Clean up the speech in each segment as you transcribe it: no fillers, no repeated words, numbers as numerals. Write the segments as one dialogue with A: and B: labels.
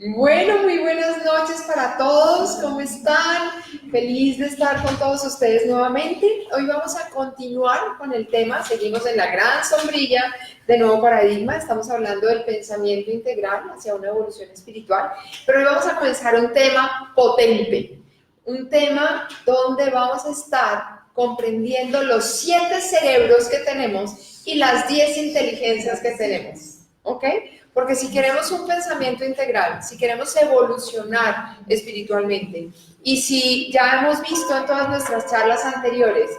A: Bueno, muy buenas noches para todos, ¿cómo están? Feliz de estar con todos ustedes nuevamente. Hoy vamos a continuar con el tema, seguimos en la gran sombrilla de Nuevo Paradigma, estamos hablando del pensamiento integral hacia una evolución espiritual, pero hoy vamos a comenzar un tema potente, un tema donde vamos a estar comprendiendo los 7 cerebros que tenemos y las 10 inteligencias que tenemos, ¿ok? Porque si queremos un pensamiento integral, si queremos evolucionar espiritualmente, y si ya hemos visto en todas nuestras charlas anteriores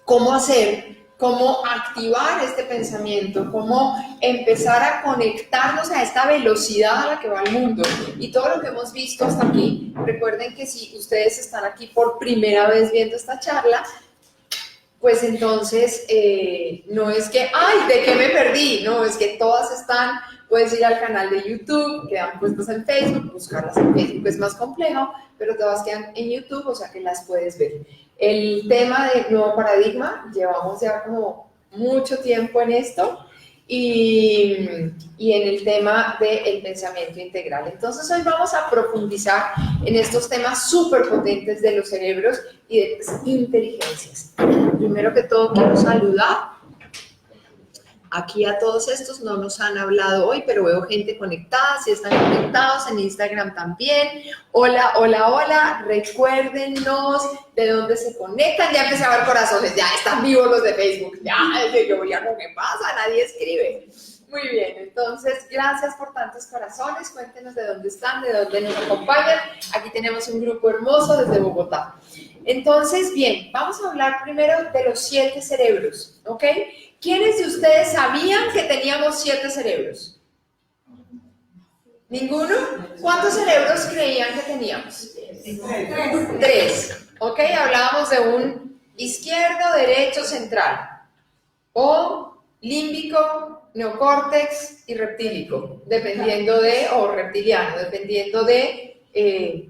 A: cómo hacer, cómo activar este pensamiento, cómo empezar a conectarnos a esta velocidad a la que va el mundo y todo lo que hemos visto hasta aquí, recuerden que si ustedes están aquí por primera vez viendo esta charla, pues entonces no es que, ¡ay, de qué me perdí! No, es que todas están, puedes ir al canal de YouTube, quedan puestas en Facebook, buscarlas en Facebook es más complejo, pero todas quedan en YouTube, o sea que las puedes ver. El tema de Nuevo Paradigma, llevamos ya como mucho tiempo en esto, y en el tema del pensamiento integral. Entonces hoy vamos a profundizar en estos temas súper potentes de los cerebros y de las inteligencias. Primero que todo quiero saludar aquí a todos estos, no nos han hablado hoy, pero veo gente conectada, si están conectados en Instagram también. Hola, hola, hola, recuérdenos de dónde se conectan, ya empecé a ver corazones, ya están vivos los de Facebook, ya, yo ya no, ¿qué pasa? Nadie escribe. Muy bien, entonces, gracias por tantos corazones, cuéntenos de dónde están, de dónde nos acompañan. Aquí tenemos un grupo hermoso desde Bogotá. Entonces, bien, vamos a hablar primero de los 7 cerebros, ¿ok? ¿Quiénes de ustedes sabían que teníamos 7 cerebros? ¿Ninguno? ¿Cuántos cerebros creían que teníamos? 3. ¿Ok? Hablábamos de un izquierdo, derecho, central. O límbico, neocórtex y reptílico, dependiendo de, o reptiliano, dependiendo de,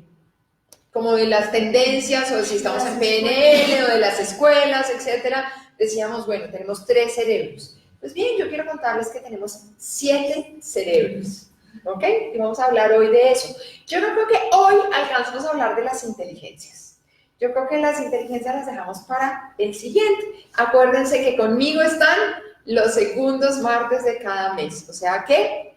A: como de las tendencias, o si estamos en PNL, o de las escuelas, etcétera. Decíamos, bueno, tenemos 3 cerebros. Pues bien, yo quiero contarles que tenemos 7 cerebros, ¿ok? Y vamos a hablar hoy de eso. Yo no creo que hoy alcancemos a hablar de las inteligencias. Yo creo que las inteligencias las dejamos para el siguiente. Acuérdense que conmigo están los segundos martes de cada mes, o sea que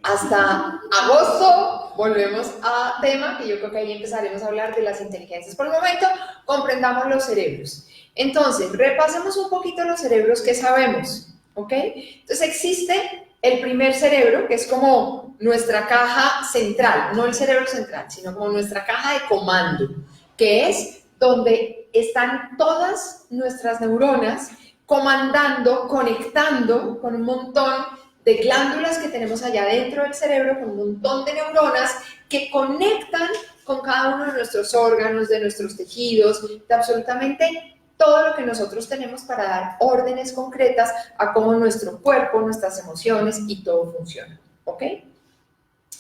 A: hasta agosto volvemos a tema, que yo creo que ahí empezaremos a hablar de las inteligencias. Por el momento, comprendamos los cerebros. Entonces, repasemos un poquito los cerebros que sabemos, ¿ok? Entonces, existe el primer cerebro, que es como nuestra caja central, no el cerebro central, sino como nuestra caja de comando, que es donde están todas nuestras neuronas comandando, conectando con un montón de glándulas que tenemos allá dentro del cerebro, con un montón de neuronas que conectan con cada uno de nuestros órganos, de nuestros tejidos, de absolutamente todo lo que nosotros tenemos para dar órdenes concretas a cómo nuestro cuerpo, nuestras emociones y todo funciona, ¿ok?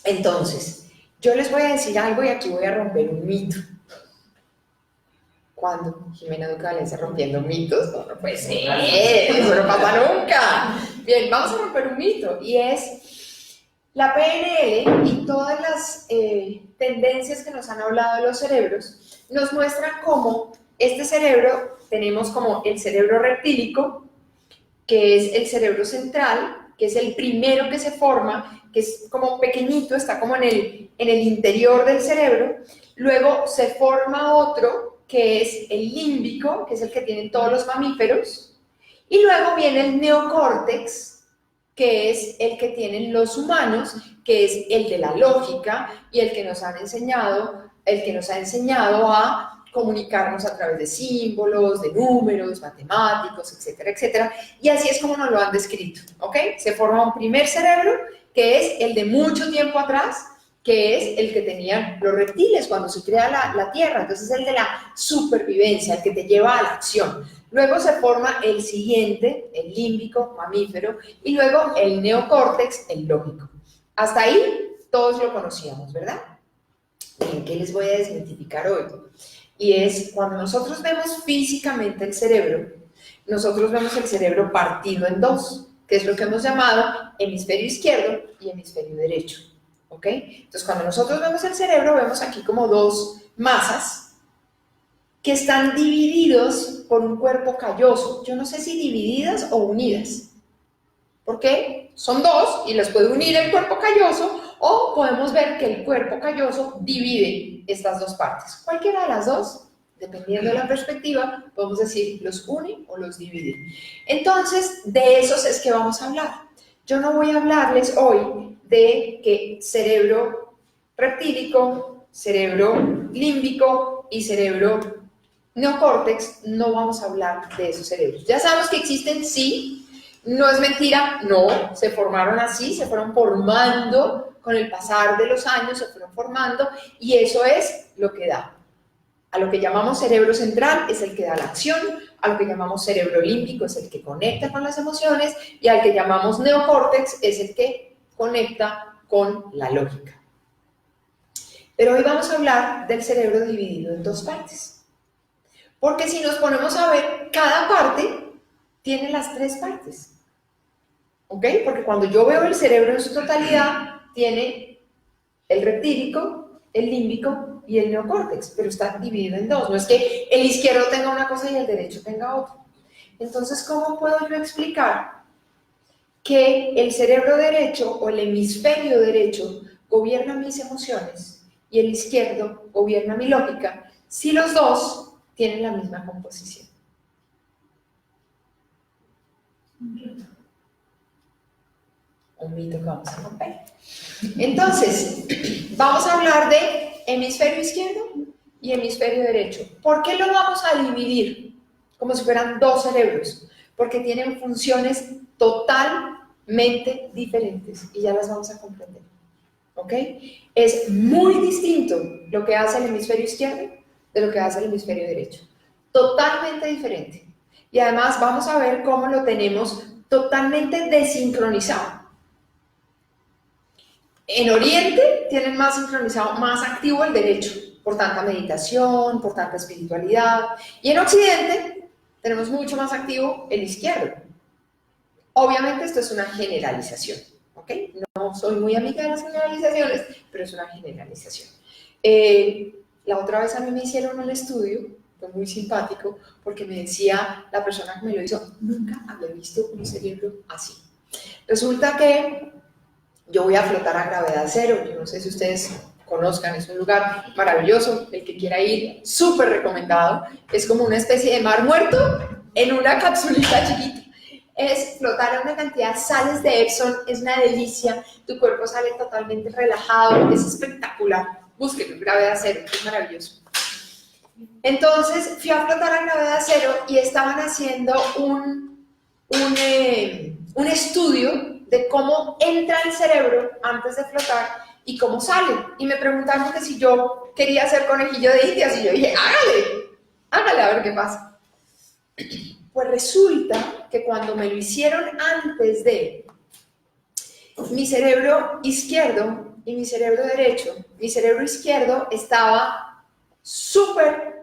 A: Entonces, yo les voy a decir algo y aquí voy a romper un mito. ¿Cuándo? Jimena Duque Valencia rompiendo mitos, no puede ser, eso no pasa nunca. Bien, vamos a romper un mito y es la PNL y todas las tendencias que nos han hablado de los cerebros nos muestran cómo este cerebro, tenemos como el cerebro reptílico, que es el cerebro central, que es el primero que se forma, que es como pequeñito, está como en el interior del cerebro, luego se forma otro, que es el límbico, que es el que tienen todos los mamíferos, y luego viene el neocórtex, que es el que tienen los humanos, que es el de la lógica y el que nos ha enseñado a comunicarnos a través de símbolos, de números, matemáticos, etcétera, etcétera, y así es como nos lo han descrito, ¿ok? Se forma un primer cerebro, que es el de mucho tiempo atrás, que es el que tenían los reptiles cuando se crea la Tierra, entonces el de la supervivencia, el que te lleva a la acción. Luego se forma el siguiente, el límbico, mamífero, y luego el neocórtex, el lógico. Hasta ahí todos lo conocíamos, ¿verdad? Bien, ¿qué les voy a desmitificar hoy? Y es cuando nosotros vemos físicamente el cerebro, nosotros vemos el cerebro partido en 2. que es lo que hemos llamado hemisferio izquierdo y hemisferio derecho. ¿Ok? Entonces, cuando nosotros vemos el cerebro, vemos aquí como dos masas que están divididos por un cuerpo calloso. Yo no sé si divididas o unidas. ¿Por qué? Son dos y las puede unir el cuerpo calloso, o podemos ver que el cuerpo calloso divide estas dos partes. Cualquiera de las dos, dependiendo de la perspectiva, podemos decir los une o los divide. Entonces, de esos es que vamos a hablar. Yo no voy a hablarles hoy de que cerebro reptílico, cerebro límbico y cerebro neocórtex, no vamos a hablar de esos cerebros. Ya sabemos que existen, sí. No es mentira, no, se formaron así, se fueron formando con el pasar de los años, se fueron formando, y eso es lo que da. A lo que llamamos cerebro central es el que da la acción, a lo que llamamos cerebro límbico es el que conecta con las emociones, y al que llamamos neocórtex es el que conecta con la lógica. Pero hoy vamos a hablar del cerebro dividido en dos partes. Porque si nos ponemos a ver, cada parte tiene las tres partes. ¿Ok? Porque cuando yo veo el cerebro en su totalidad, tiene el reptílico, el límbico y el neocórtex, pero está dividido en dos. No es que el izquierdo tenga una cosa y el derecho tenga otra. Entonces, ¿cómo puedo yo explicar que el cerebro derecho o el hemisferio derecho gobierna mis emociones y el izquierdo gobierna mi lógica si los dos tienen la misma composición? Un mito que vamos a romper. Entonces, vamos a hablar de hemisferio izquierdo y hemisferio derecho. ¿Por qué lo vamos a dividir como si fueran dos cerebros? Porque tienen funciones totalmente diferentes y ya las vamos a comprender. ¿Ok? Es muy distinto lo que hace el hemisferio izquierdo de lo que hace el hemisferio derecho. Totalmente diferente. Y además vamos a ver cómo lo tenemos totalmente desincronizado. En Oriente tienen más sincronizado, más activo el derecho, por tanta meditación, por tanta espiritualidad. Y en Occidente tenemos mucho más activo el izquierdo. Obviamente esto es una generalización, ¿ok? No soy muy amiga de las generalizaciones, pero es una generalización. La otra vez a mí me hicieron un estudio, fue muy simpático, porque me decía la persona que me lo hizo, nunca había visto un cerebro así. Resulta que yo voy a flotar a gravedad cero, yo no sé si ustedes conozcan, es un lugar maravilloso, el que quiera ir, súper recomendado, es como una especie de mar muerto en una capsulita chiquita. Es flotar a una cantidad de sales de Epsom, es una delicia, tu cuerpo sale totalmente relajado, es espectacular, búsquenlo, gravedad cero, es maravilloso. Entonces fui a flotar a gravedad cero y estaban haciendo un estudio de cómo entra el cerebro antes de flotar y cómo sale. Y me preguntaron que si yo quería hacer conejillo de indias y yo dije, hágale a ver qué pasa. Pues resulta que cuando me lo hicieron antes de mi cerebro izquierdo y mi cerebro derecho, mi cerebro izquierdo estaba súper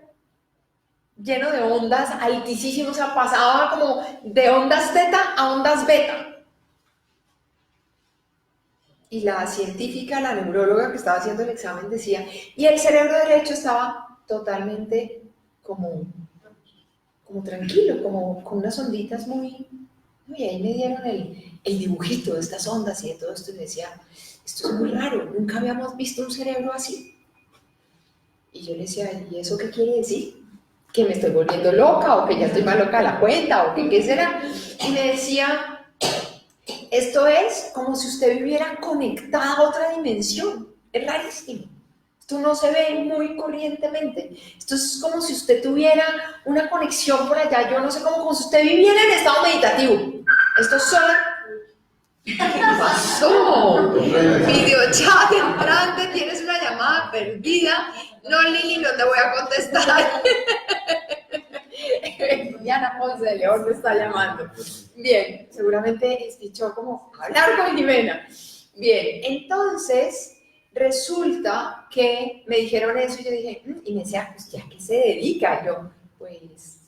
A: lleno de ondas altísimas, o sea, pasaba como de ondas teta a ondas beta. Y la científica, la neuróloga que estaba haciendo el examen decía, y el cerebro derecho estaba totalmente como tranquilo, como con unas onditas muy... Y ahí me dieron el dibujito de estas ondas y de todo esto y me decía, esto es muy raro, nunca habíamos visto un cerebro así. Y yo le decía, ¿y eso qué quiere decir? ¿Que me estoy volviendo loca o que ya estoy más loca de la cuenta o que qué será? Y me decía, esto es como si usted viviera conectada a otra dimensión, es rarísimo. Esto no se ve muy corrientemente. Esto es como si usted tuviera una conexión por allá, yo no sé, como si usted viviera en estado meditativo. Esto solo... ¿Qué pasó? Videochat entrante, tienes una llamada perdida. No, Lili, no te voy a contestar. Diana Ponce de León me está llamando. Bien, seguramente escuchó como hablar con Jimena. Bien, entonces resulta que me dijeron eso y yo dije, y me decía, pues ya que se dedica. Yo, pues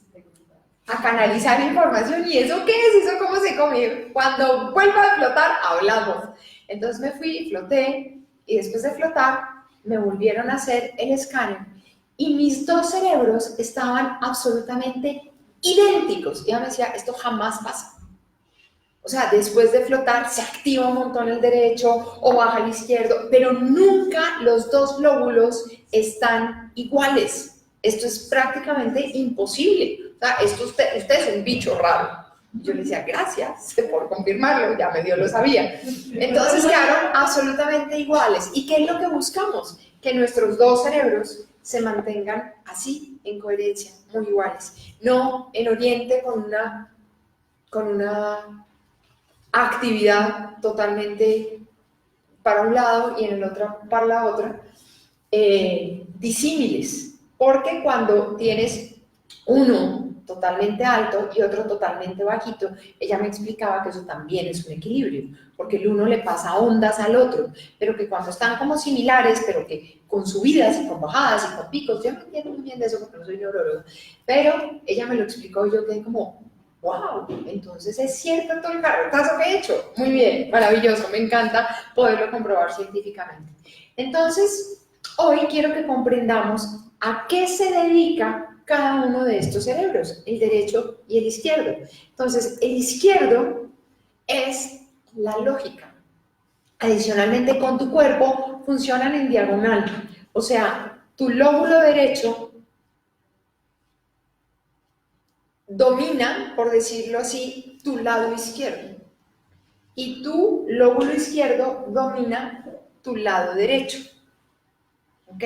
A: a canalizar información. ¿Y eso qué es? ¿Eso cómo se come? Cuando vuelva a flotar, hablamos. Entonces me fui, floté, y después de flotar, me volvieron a hacer el escáner, y mis dos cerebros estaban absolutamente idénticos. Y ella me decía, esto jamás pasa. O sea, después de flotar se activa un montón el derecho o baja el izquierdo, pero nunca los dos lóbulos están iguales. Esto es prácticamente imposible. O sea, usted es un bicho raro. Yo le decía, gracias por confirmarlo, ya medio lo sabía. Entonces quedaron absolutamente iguales. ¿Y qué es lo que buscamos? Que nuestros dos cerebros se mantengan así, en coherencia, muy iguales. No en Oriente con una actividad totalmente para un lado y en el otro para la otra, disímiles, porque cuando tienes uno totalmente alto y otro totalmente bajito, ella me explicaba que eso también es un equilibrio, porque el uno le pasa ondas al otro, pero que cuando están como similares, pero que con subidas y con bajadas y con picos, yo no entiendo muy bien de eso porque no soy neuróloga, pero ella me lo explicó y yo quedé como, wow, entonces es cierto todo el caso que he hecho. Muy bien, maravilloso, me encanta poderlo comprobar científicamente. Entonces, hoy quiero que comprendamos a qué se dedica cada uno de estos cerebros, el derecho y el izquierdo. Entonces, el izquierdo es la lógica. Adicionalmente, con tu cuerpo funcionan en diagonal. O sea, tu lóbulo derecho domina, por decirlo así, tu lado izquierdo. Y tu lóbulo izquierdo domina tu lado derecho. ¿Ok?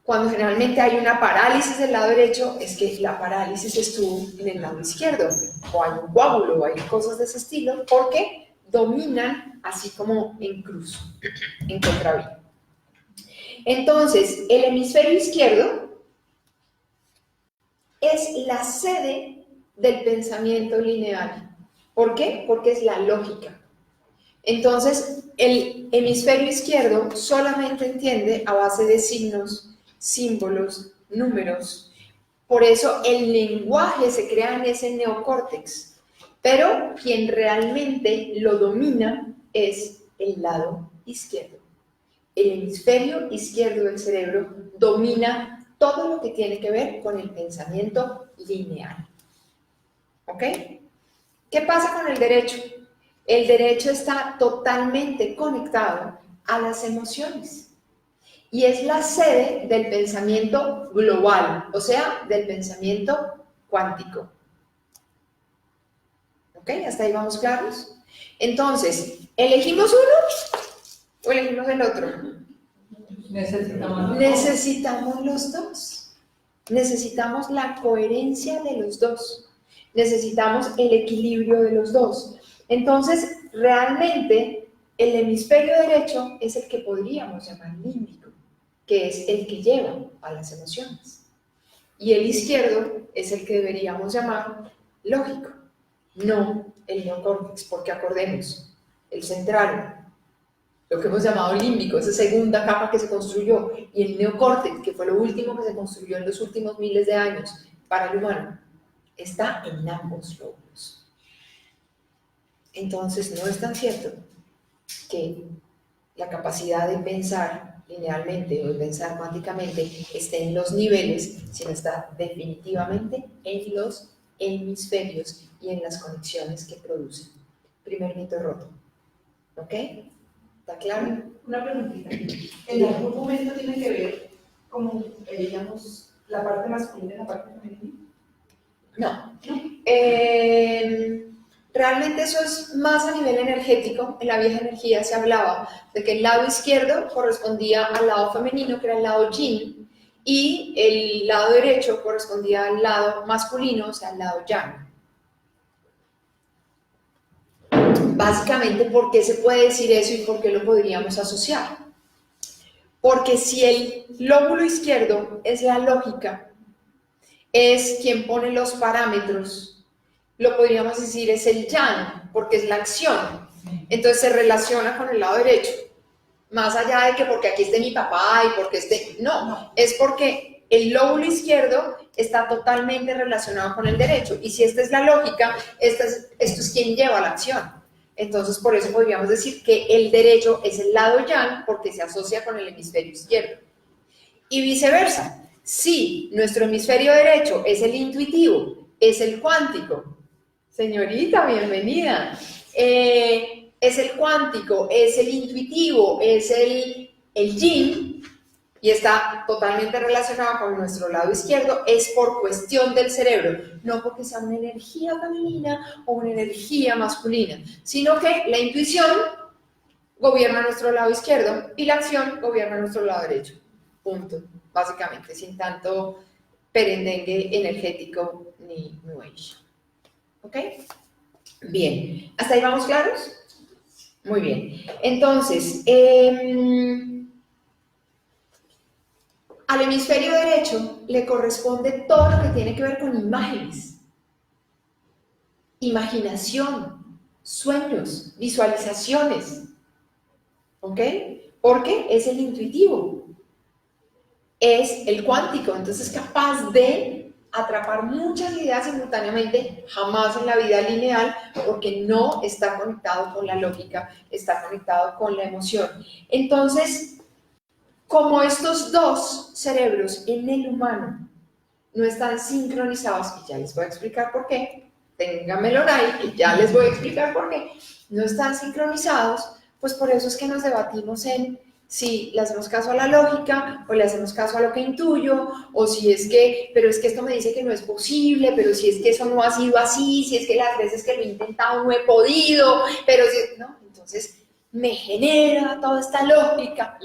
A: Cuando generalmente hay una parálisis del lado derecho, es que la parálisis estuvo en el lado izquierdo, o hay un coágulo, o hay cosas de ese estilo, porque dominan así como en cruz, en contravía. Entonces, el hemisferio izquierdo es la sede del pensamiento lineal. ¿Por qué? Porque es la lógica. Entonces, el hemisferio izquierdo solamente entiende a base de signos, símbolos, números. Por eso el lenguaje se crea en ese neocórtex. Pero quien realmente lo domina es el lado izquierdo. El hemisferio izquierdo del cerebro domina todo lo que tiene que ver con el pensamiento lineal. ¿Ok? ¿Qué pasa con el derecho? El derecho está totalmente conectado a las emociones y es la sede del pensamiento global, o sea, del pensamiento cuántico. ¿Ok? ¿Hasta ahí vamos claros? Entonces, ¿elegimos uno o elegimos el otro? Necesitamos los dos. Necesitamos la coherencia de los dos. Necesitamos el equilibrio de los dos. Entonces, realmente, el hemisferio derecho es el que podríamos llamar límbico, que es el que lleva a las emociones. Y el izquierdo es el que deberíamos llamar lógico, no el neocórtex, porque acordemos, el central, lo que hemos llamado límbico, esa segunda capa que se construyó, y el neocórtex, que fue lo último que se construyó en los últimos miles de años para el humano, está en ambos lóbulos. Entonces, no es tan cierto que la capacidad de pensar linealmente o de pensar cuánticamente esté en los niveles, sino está definitivamente en los hemisferios y en las conexiones que producen. Primer mito roto. ¿Ok? ¿Está claro?
B: Una preguntita. ¿En algún momento tiene que ver, como digamos, la parte masculina y la parte femenina?
A: No. Realmente eso es más a nivel energético. En la vieja energía se hablaba de que el lado izquierdo correspondía al lado femenino, que era el lado yin, y el lado derecho correspondía al lado masculino, o sea, al lado yang. Básicamente, ¿por qué se puede decir eso y por qué lo podríamos asociar? Porque si el lóbulo izquierdo es la lógica, es quien pone los parámetros, lo podríamos decir es el yang, porque es la acción. Entonces se relaciona con el lado derecho. Más allá de que porque aquí esté mi papá y porque esté... No, es porque el lóbulo izquierdo está totalmente relacionado con el derecho. Y si esta es la lógica, esto es quien lleva la acción. Entonces, por eso podríamos decir que el derecho es el lado yang porque se asocia con el hemisferio izquierdo. Y viceversa. Si nuestro hemisferio derecho es el intuitivo, es el cuántico, señorita, bienvenida, es el cuántico, es el intuitivo, es el yin, y está totalmente relacionado con nuestro lado izquierdo, es por cuestión del cerebro, no porque sea una energía femenina o una energía masculina, sino que la intuición gobierna nuestro lado izquierdo y la acción gobierna nuestro lado derecho. Punto. Básicamente, sin tanto perendengue energético ni New Age. ¿Ok? Bien. ¿Hasta ahí vamos claros? Muy bien. Entonces, al hemisferio derecho le corresponde todo lo que tiene que ver con imágenes, imaginación, sueños, visualizaciones. ¿Ok? Porque es el intuitivo, es el cuántico, entonces es capaz de atrapar muchas ideas simultáneamente, jamás en la vida lineal, porque no está conectado con la lógica, está conectado con la emoción. Entonces, como estos dos cerebros en el humano no están sincronizados, y ya les voy a explicar por qué, ténganmelo ahí, y ya les voy a explicar por qué, no están sincronizados, pues por eso es que nos debatimos en si le hacemos caso a la lógica o le hacemos caso a lo que intuyo, o si es que, pero es que esto me dice que no es posible, pero si es que eso no ha sido así, si es que las veces que lo he intentado no he podido, pero si, ¿no? Entonces me genera toda esta lógica,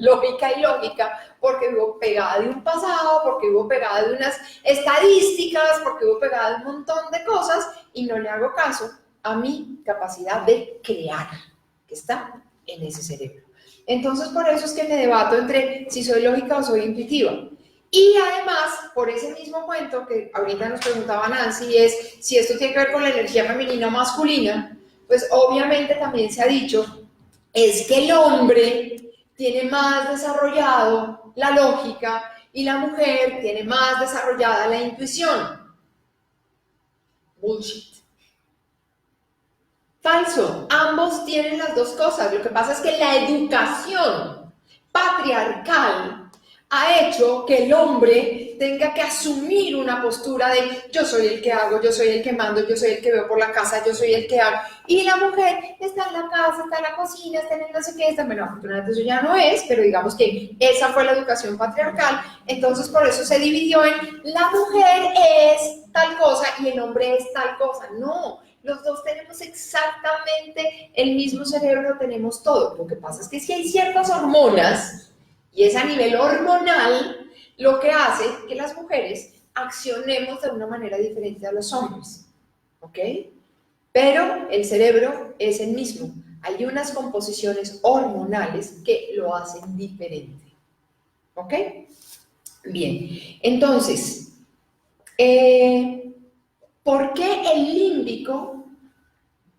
A: porque vivo pegada de un pasado, porque vivo pegada de unas estadísticas, porque vivo pegada de un montón de cosas y no le hago caso a mi capacidad de crear, que está en ese cerebro. Entonces, por eso es que me debato entre si soy lógica o soy intuitiva. Y además, por ese mismo cuento que ahorita nos preguntaba Nancy, es si esto tiene que ver con la energía femenina o masculina, pues obviamente también se ha dicho, es que el hombre tiene más desarrollado la lógica y la mujer tiene más desarrollada la intuición. Bullshit. Falso, ambos tienen las dos cosas. Lo que pasa es que la educación patriarcal ha hecho que el hombre tenga que asumir una postura de yo soy el que hago, yo soy el que mando, yo soy el que veo por la casa, yo soy el que hago. Y la mujer está en la casa, está en la cocina, está en el no sé qué, está, bueno, afortunadamente eso ya no es, pero digamos que esa fue la educación patriarcal. Entonces por eso se dividió en la mujer es tal cosa y el hombre es tal cosa. No. Los dos tenemos exactamente el mismo cerebro, lo tenemos todo. Lo que pasa es que si hay ciertas hormonas, y es a nivel hormonal, lo que hace que las mujeres accionemos de una manera diferente a los hombres. ¿Ok? Pero el cerebro es el mismo. Hay unas composiciones hormonales que lo hacen diferente. ¿Ok? Bien. Entonces, ¿por qué el límbico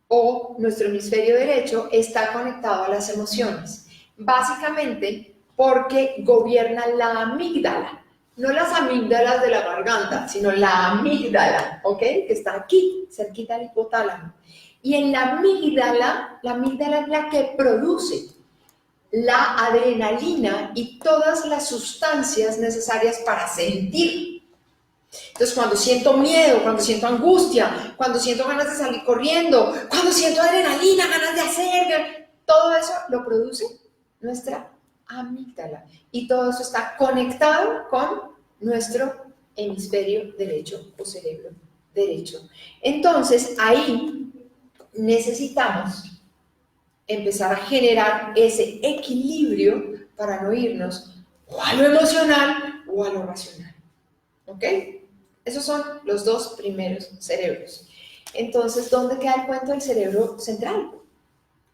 A: o nuestro hemisferio derecho está conectado a las emociones? Básicamente porque gobierna la amígdala, no las amígdalas de la garganta, sino la amígdala, ¿ok? Que está aquí, cerquita del hipotálamo. Y en la amígdala es la que produce la adrenalina y todas las sustancias necesarias para sentir. Entonces, cuando siento miedo, cuando siento angustia, cuando siento ganas de salir corriendo, cuando siento adrenalina, ganas de hacer, todo eso lo produce nuestra amígdala. Y todo eso está conectado con nuestro hemisferio derecho o cerebro derecho. Entonces, ahí necesitamos empezar a generar ese equilibrio para no irnos o a lo emocional o a lo racional. ¿Ok? Esos son los dos primeros cerebros. Entonces, ¿dónde queda el cuento del cerebro central?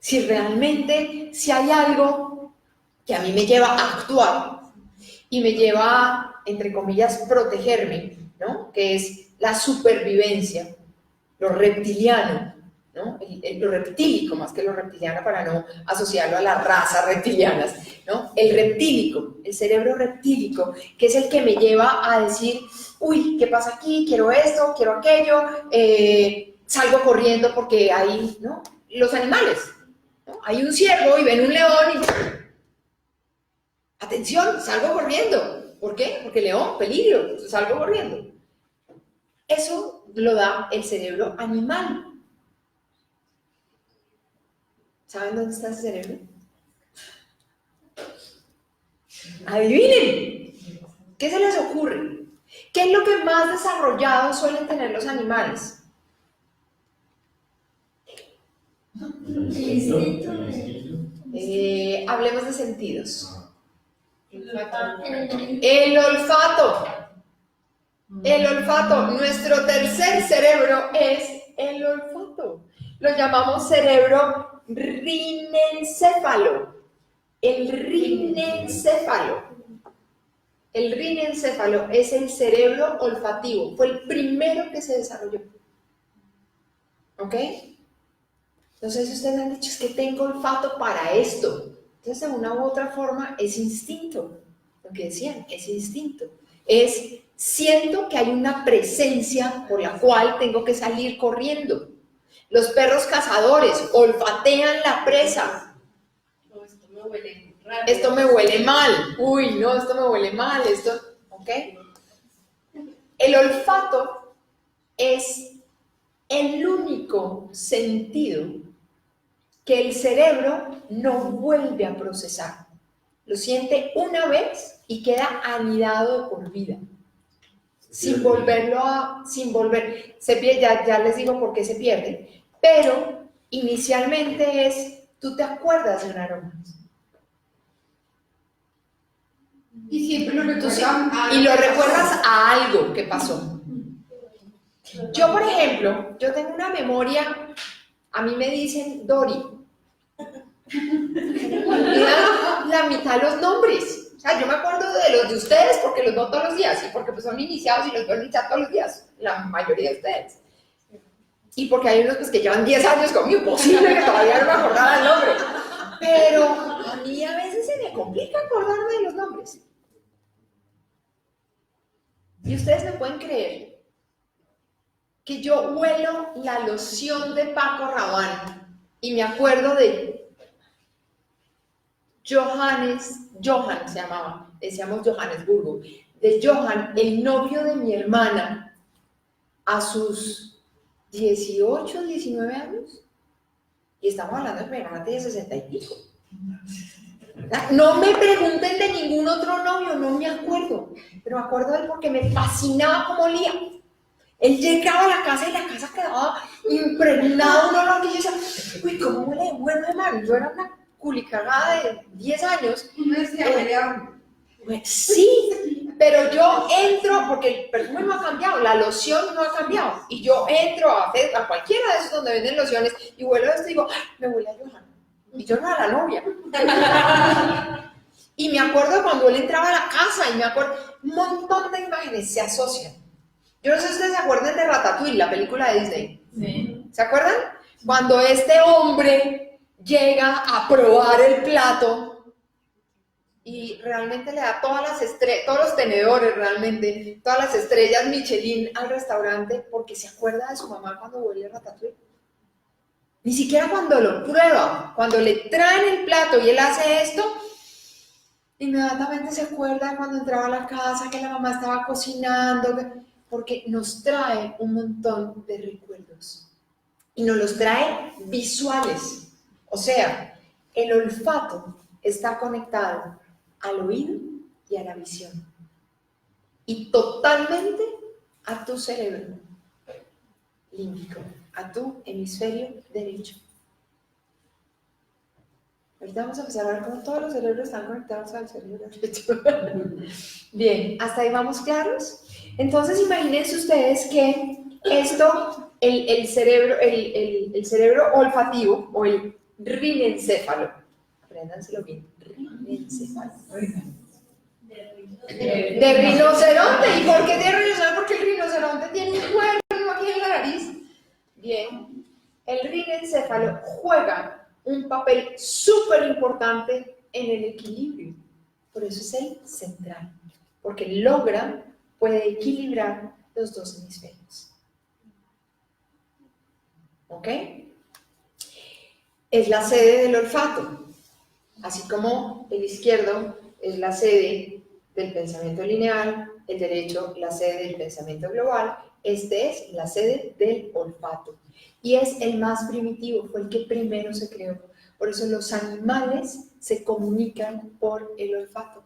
A: Si realmente, si hay algo que a mí me lleva a actuar y me lleva a, entre comillas, protegerme, ¿no? Que es la supervivencia, lo reptiliano, ¿no? Lo reptílico, más que lo reptiliano, para no asociarlo a las razas reptilianas, ¿no? El reptílico, el cerebro reptílico, que es el que me lleva a decir, uy, ¿qué pasa aquí? Quiero esto, quiero aquello, salgo corriendo porque hay, ¿no? Los animales, ¿no? Hay un ciervo y ven un león y atención, salgo corriendo. ¿Por qué? Porque león, peligro, salgo corriendo. Eso lo da el cerebro animal. ¿Saben dónde está ese cerebro? Adivinen. ¿Qué se les ocurre? ¿Qué es lo que más desarrollado suelen tener los animales? Hablemos de sentidos. El olfato. El olfato. Nuestro tercer cerebro es el olfato. Lo llamamos cerebro rinencéfalo. El rinencéfalo. El rinencéfalo es el cerebro olfativo. Fue el primero que se desarrolló. ¿Ok? Entonces ustedes han dicho, es que tengo olfato para esto. Entonces, de una u otra forma, es instinto. Lo que decían, es instinto. Es, siento que hay una presencia por la cual tengo que salir corriendo. Los perros cazadores olfatean la presa.
C: No, esto me huele raro.
A: Esto me huele mal. Uy, no, esto me huele mal. Esto, ¿ok? El olfato es el único sentido que el cerebro no vuelve a procesar. Lo siente una vez y queda anidado de por vida. Sin volver, se pierde, ya les digo por qué se pierde, pero inicialmente es, tú te acuerdas de un aroma.
C: Y siempre lo recuerdas.
A: Y lo recuerdas a algo que pasó. Yo, por ejemplo, yo tengo una memoria, a mí me dicen Dori. La mitad de los nombres. O sea, yo me acuerdo de los de ustedes porque los veo todos los días y porque pues, son iniciados y los veo iniciar todos los días, la mayoría de ustedes. Y porque hay unos pues, que llevan 10 años conmigo, imposible que todavía no me acordara del nombre. Pero a mí a veces se me complica acordarme de los nombres. Y ustedes me pueden creer que yo huelo la loción de Paco Rabanne y me acuerdo de Johan se llamaba, decíamos Johannesburgo, de Johan, el novio de mi hermana, a sus 18, 19 años, y estamos hablando de que mi hermana tiene 60 y pico. No me pregunten de ningún otro novio, no me acuerdo, pero me acuerdo de él porque me fascinaba cómo olía. Él llegaba a la casa y la casa quedaba impregnada de un olor que yo decía, uy, ¿cómo huele de bueno, hermano? Yo era una culicagada de 10 años.
C: Uno decía, huele a...
A: Sí, pero yo entro, porque el perfume no ha cambiado, la loción no ha cambiado, y yo entro a cualquiera de esos donde venden lociones y huelo esto y digo, ¡ay, me huele a Johan! Y yo no a la novia. Y me acuerdo cuando él entraba a la casa y me acuerdo, un montón de imágenes se asocian. Yo no sé si ustedes se acuerdan de Ratatouille, la película de Disney.
C: Sí.
A: ¿Se acuerdan? Cuando este hombre llega a probar el plato y realmente le da todas las estrellas, todos los tenedores realmente, todas las estrellas Michelin al restaurante porque se acuerda de su mamá cuando huele Ratatouille. Ni siquiera cuando lo prueba, cuando le traen el plato y él hace esto, inmediatamente se acuerda cuando entraba a la casa que la mamá estaba cocinando, porque nos trae un montón de recuerdos y nos los trae visuales. O sea, el olfato está conectado al oído y a la visión y totalmente a tu cerebro límbico, a tu hemisferio derecho. Ahorita vamos a empezar a ver cómo todos los cerebros están conectados al cerebro derecho. Bien, ¿hasta ahí vamos claros? Entonces imagínense ustedes que esto, el cerebro olfativo o el rinencéfalo, apréndanselo bien, rinencéfalo. De rinoceronte. ¿Y por qué de rinoceronte? Porque el rinoceronte tiene un cuerno aquí en la nariz. Bien. El rinencéfalo juega un papel súper importante en el equilibrio. Por eso es el central, porque puede equilibrar los dos hemisferios. ¿Ok? Es la sede del olfato, así como el izquierdo es la sede del pensamiento lineal, el derecho la sede del pensamiento global, este es la sede del olfato. Y es el más primitivo, fue el que primero se creó. Por eso los animales se comunican por el olfato.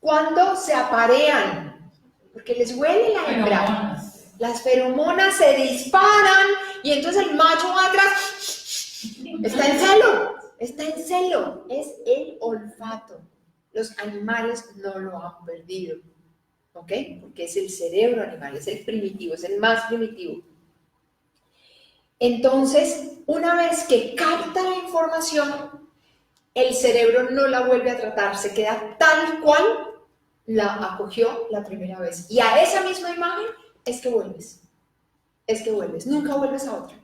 A: ¿Cuándo se aparean? Porque les huele la hembra. Las feromonas se disparan y entonces el macho va atrás. Está en celo, es el olfato. Los animales no lo han perdido, ¿ok? Porque es el cerebro animal, es el primitivo, es el más primitivo. Entonces, una vez que capta la información, el cerebro no la vuelve a tratar, se queda tal cual la acogió la primera vez. Y a esa misma imagen es que vuelves, nunca vuelves a otra.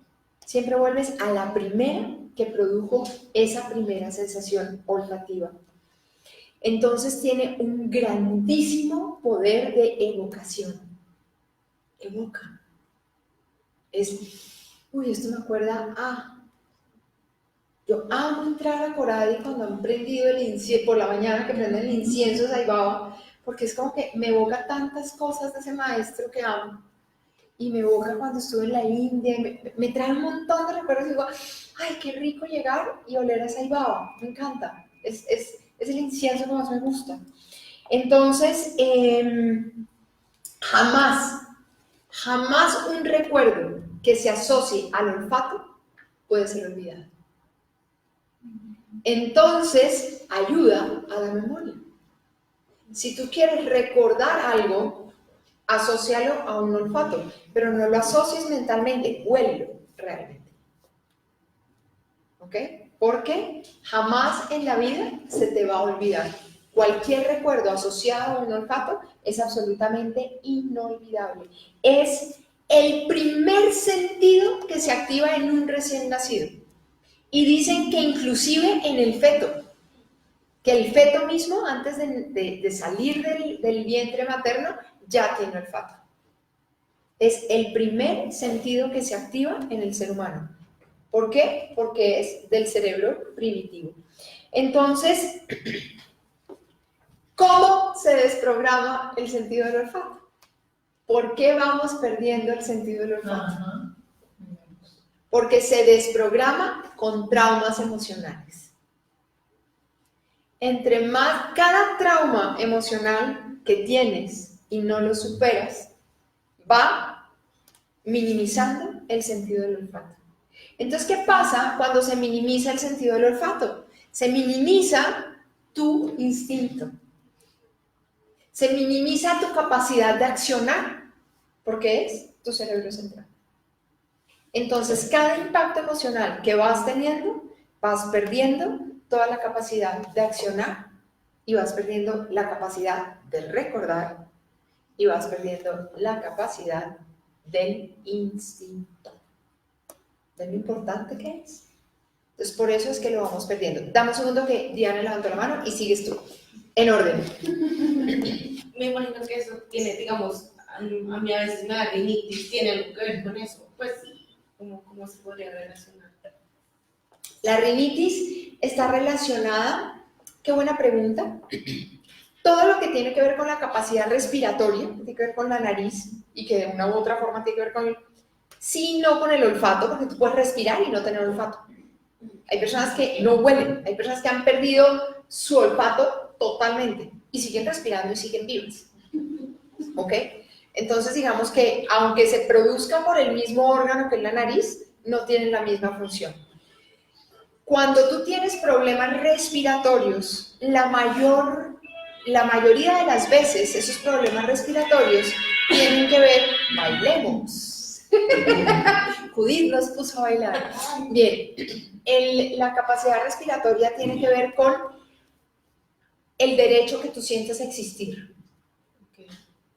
A: Siempre vuelves a la primera que produjo esa primera sensación olfativa. Entonces tiene un grandísimo poder de evocación. Evoca. Esto me acuerda yo amo entrar a Coradi cuando han prendido el incienso, por la mañana que prenden el incienso de Saibaba, porque es como que me evoca tantas cosas de ese maestro que amo. Y me evoca cuando estuve en la India, me trae un montón de recuerdos y digo, ay, qué rico llegar y oler a Saibaba, me encanta, es el incienso que más me gusta. Entonces, jamás un recuerdo que se asocie al olfato puede ser olvidado. Entonces, ayuda a la memoria. Si tú quieres recordar algo, asócialo a un olfato, pero no lo asocies mentalmente, huélelo realmente. ¿Ok? Porque jamás en la vida se te va a olvidar. Cualquier recuerdo asociado a un olfato es absolutamente inolvidable. Es el primer sentido que se activa en un recién nacido. Y dicen que inclusive en el feto, que el feto mismo, antes de salir del vientre materno, ya tiene olfato. Es el primer sentido que se activa en el ser humano. ¿Por qué? Porque es del cerebro primitivo. Entonces, ¿cómo se desprograma el sentido del olfato? ¿Por qué vamos perdiendo el sentido del olfato? Porque se desprograma con traumas emocionales. Entre más, cada trauma emocional que tienes y no lo superas, va minimizando el sentido del olfato. Entonces, ¿qué pasa cuando se minimiza el sentido del olfato? Se minimiza tu instinto. Se minimiza tu capacidad de accionar, porque es tu cerebro central. Entonces, cada impacto emocional que vas teniendo, vas perdiendo toda la capacidad de accionar y vas perdiendo la capacidad de recordar y vas perdiendo la capacidad del instinto. ¿De lo importante que es? Entonces, por eso es que lo vamos perdiendo. Dame un segundo que Diana levantó la mano y sigues tú. En orden.
C: Me imagino que eso tiene, digamos, a mí a veces me da rinitis, tiene algo que ver con eso. Pues, ¿cómo se podría relacionar?
A: La rinitis está relacionada, qué buena pregunta. Todo lo que tiene que ver con la capacidad respiratoria, tiene que ver con la nariz y que de una u otra forma tiene que ver con sí, no con el olfato, porque tú puedes respirar y no tener olfato. Hay personas que no huelen, hay personas que han perdido su olfato totalmente y siguen respirando y siguen vivas. ¿Ok? Entonces, digamos que aunque se produzca por el mismo órgano que es la nariz, no tienen la misma función. Cuando tú tienes problemas respiratorios, la mayoría de las veces esos problemas respiratorios tienen que ver, bailemos. Judith nos puso a bailar. Bien, la capacidad respiratoria tiene que ver con el derecho que tú sientes a existir.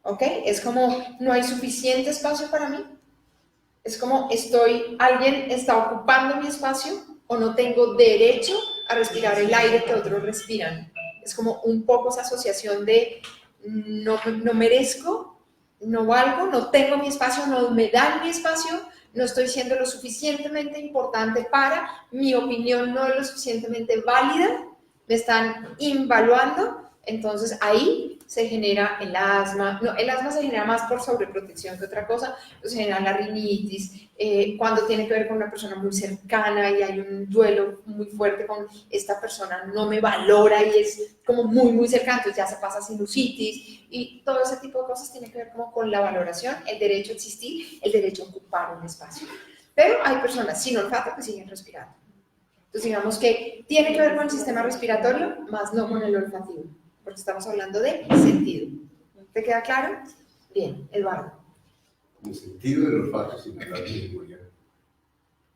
A: ¿Ok? Es como, no hay suficiente espacio para mí, Es como alguien está ocupando mi espacio o no tengo derecho a respirar el aire que otros respiran. Es como un poco esa asociación de no merezco, no valgo, no tengo mi espacio, no me dan mi espacio, no estoy siendo lo suficientemente importante para, mi opinión no es lo suficientemente válida, me están invaluando. Entonces ahí se genera el asma. No, el asma se genera más por sobreprotección que otra cosa. Se genera la rinitis, cuando tiene que ver con una persona muy cercana y hay un duelo muy fuerte con esta persona, no me valora y es como muy, muy cercano, entonces ya se pasa a sinusitis y todo ese tipo de cosas tiene que ver como con la valoración, el derecho a existir, el derecho a ocupar un espacio. Pero hay personas sin olfato que siguen respirando. Entonces digamos que tiene que ver con el sistema respiratorio, más no con el olfativo, porque estamos hablando de sentido. ¿Te queda claro? Bien, Eduardo.
D: El sentido del olfato sin hablar de memoria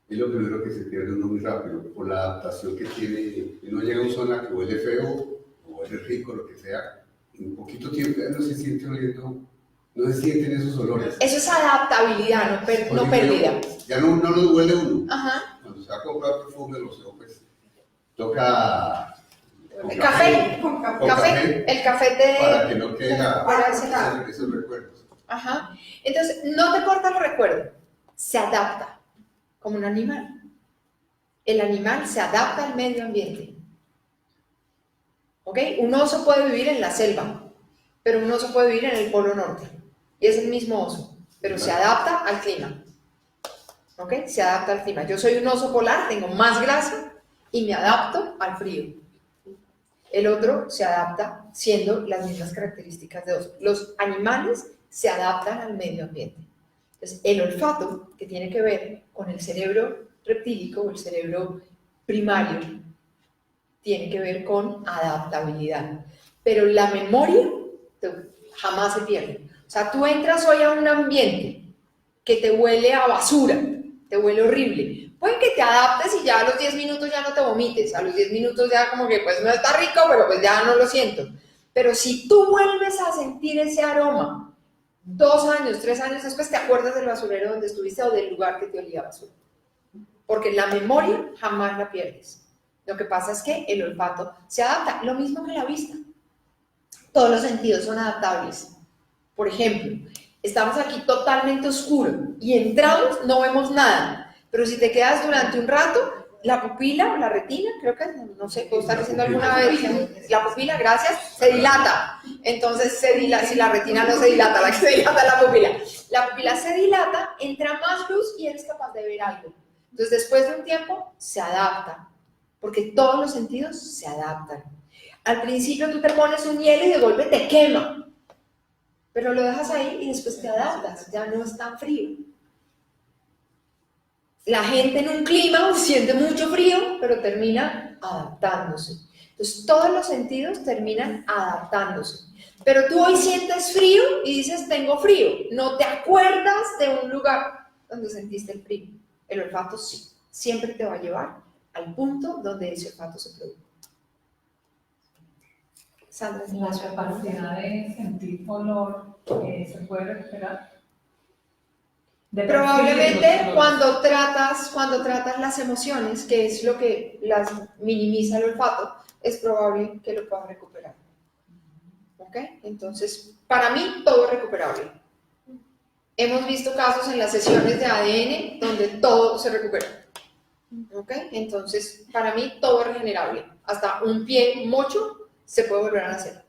D: es lo primero que se pierde uno muy rápido por la adaptación que tiene. Uno llega a una zona que huele feo o huele rico, lo que sea, en un poquito tiempo ya no se siente oliendo, no se sienten esos olores.
A: Eso es adaptabilidad, no pérdida.
D: Ya no los huele uno.
A: Ajá.
D: Cuando se va a comprar perfume, pues toca
A: Café. El café te...
D: para que no quede
A: esos
D: recuerdos.
A: Ajá. Entonces, no te corta el recuerdo, se adapta, como un animal. El animal se adapta al medio ambiente. ¿Ok? Un oso puede vivir en la selva, pero un oso puede vivir en el Polo Norte. Y es el mismo oso, pero se adapta al clima. ¿Ok? Se adapta al clima. Yo soy un oso polar, tengo más grasa y me adapto al frío. El otro se adapta siendo las mismas características de oso. Los animales se adaptan al medio ambiente. Entonces, el olfato, que tiene que ver con el cerebro reptílico o el cerebro primario, tiene que ver con adaptabilidad. Pero la memoria jamás se pierde. O sea, tú entras hoy a un ambiente que te huele a basura, te huele horrible. Puede que te adaptes y ya a los 10 minutos ya no te vomites, a los 10 minutos ya como que pues no está rico, pero pues ya no lo siento. Pero si tú vuelves a sentir ese aroma 2 años, 3 años después, te acuerdas del basurero donde estuviste o del lugar que te olía a basura. Porque la memoria jamás la pierdes. Lo que pasa es que el olfato se adapta, lo mismo que la vista. Todos los sentidos son adaptables. Por ejemplo, estamos aquí totalmente oscuro y entramos, no vemos nada. Pero si te quedas durante un rato, la pupila o la retina, creo que, no sé, puedo estar diciendo alguna vez, la pupila, gracias, se dilata. Entonces, si la retina no se dilata, la que se dilata es la pupila. La pupila se dilata, entra más luz y eres capaz de ver algo. Entonces, después de un tiempo, se adapta, porque todos los sentidos se adaptan. Al principio tú te pones un hielo y de golpe te quema, pero lo dejas ahí y después te adaptas, ya no es tan frío. La gente en un clima siente mucho frío, pero termina adaptándose. Entonces, todos los sentidos terminan adaptándose. Pero tú hoy sientes frío y dices, tengo frío. No te acuerdas de un lugar donde sentiste el frío. El olfato sí, siempre te va a llevar al punto donde ese olfato se produce. Sandra,
E: La capacidad de sentir olor se puede recuperar.
A: Probablemente cuando tratas las emociones, que es lo que las minimiza el olfato, es probable que lo puedas recuperar. ¿Ok? Entonces, para mí todo es recuperable. Hemos visto casos en las sesiones de ADN donde todo se recupera. ¿Ok? Entonces, para mí todo es regenerable. Hasta un pie mocho se puede volver a nacer.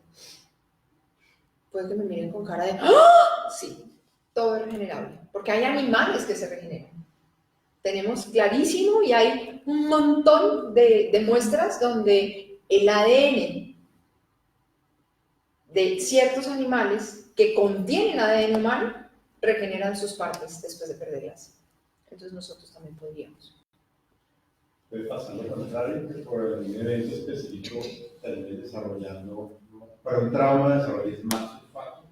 A: Puede que me miren con cara de ¡ah! Sí. Todo es regenerable, porque hay animales que se regeneran. Tenemos clarísimo y hay un montón de muestras donde el ADN de ciertos animales que contienen ADN humano regeneran sus partes después de perderlas. Entonces nosotros también podríamos.
F: Puede pasar lo contrario, que por un evento específico termines desarrollando, para un trauma desarrolles más olfato.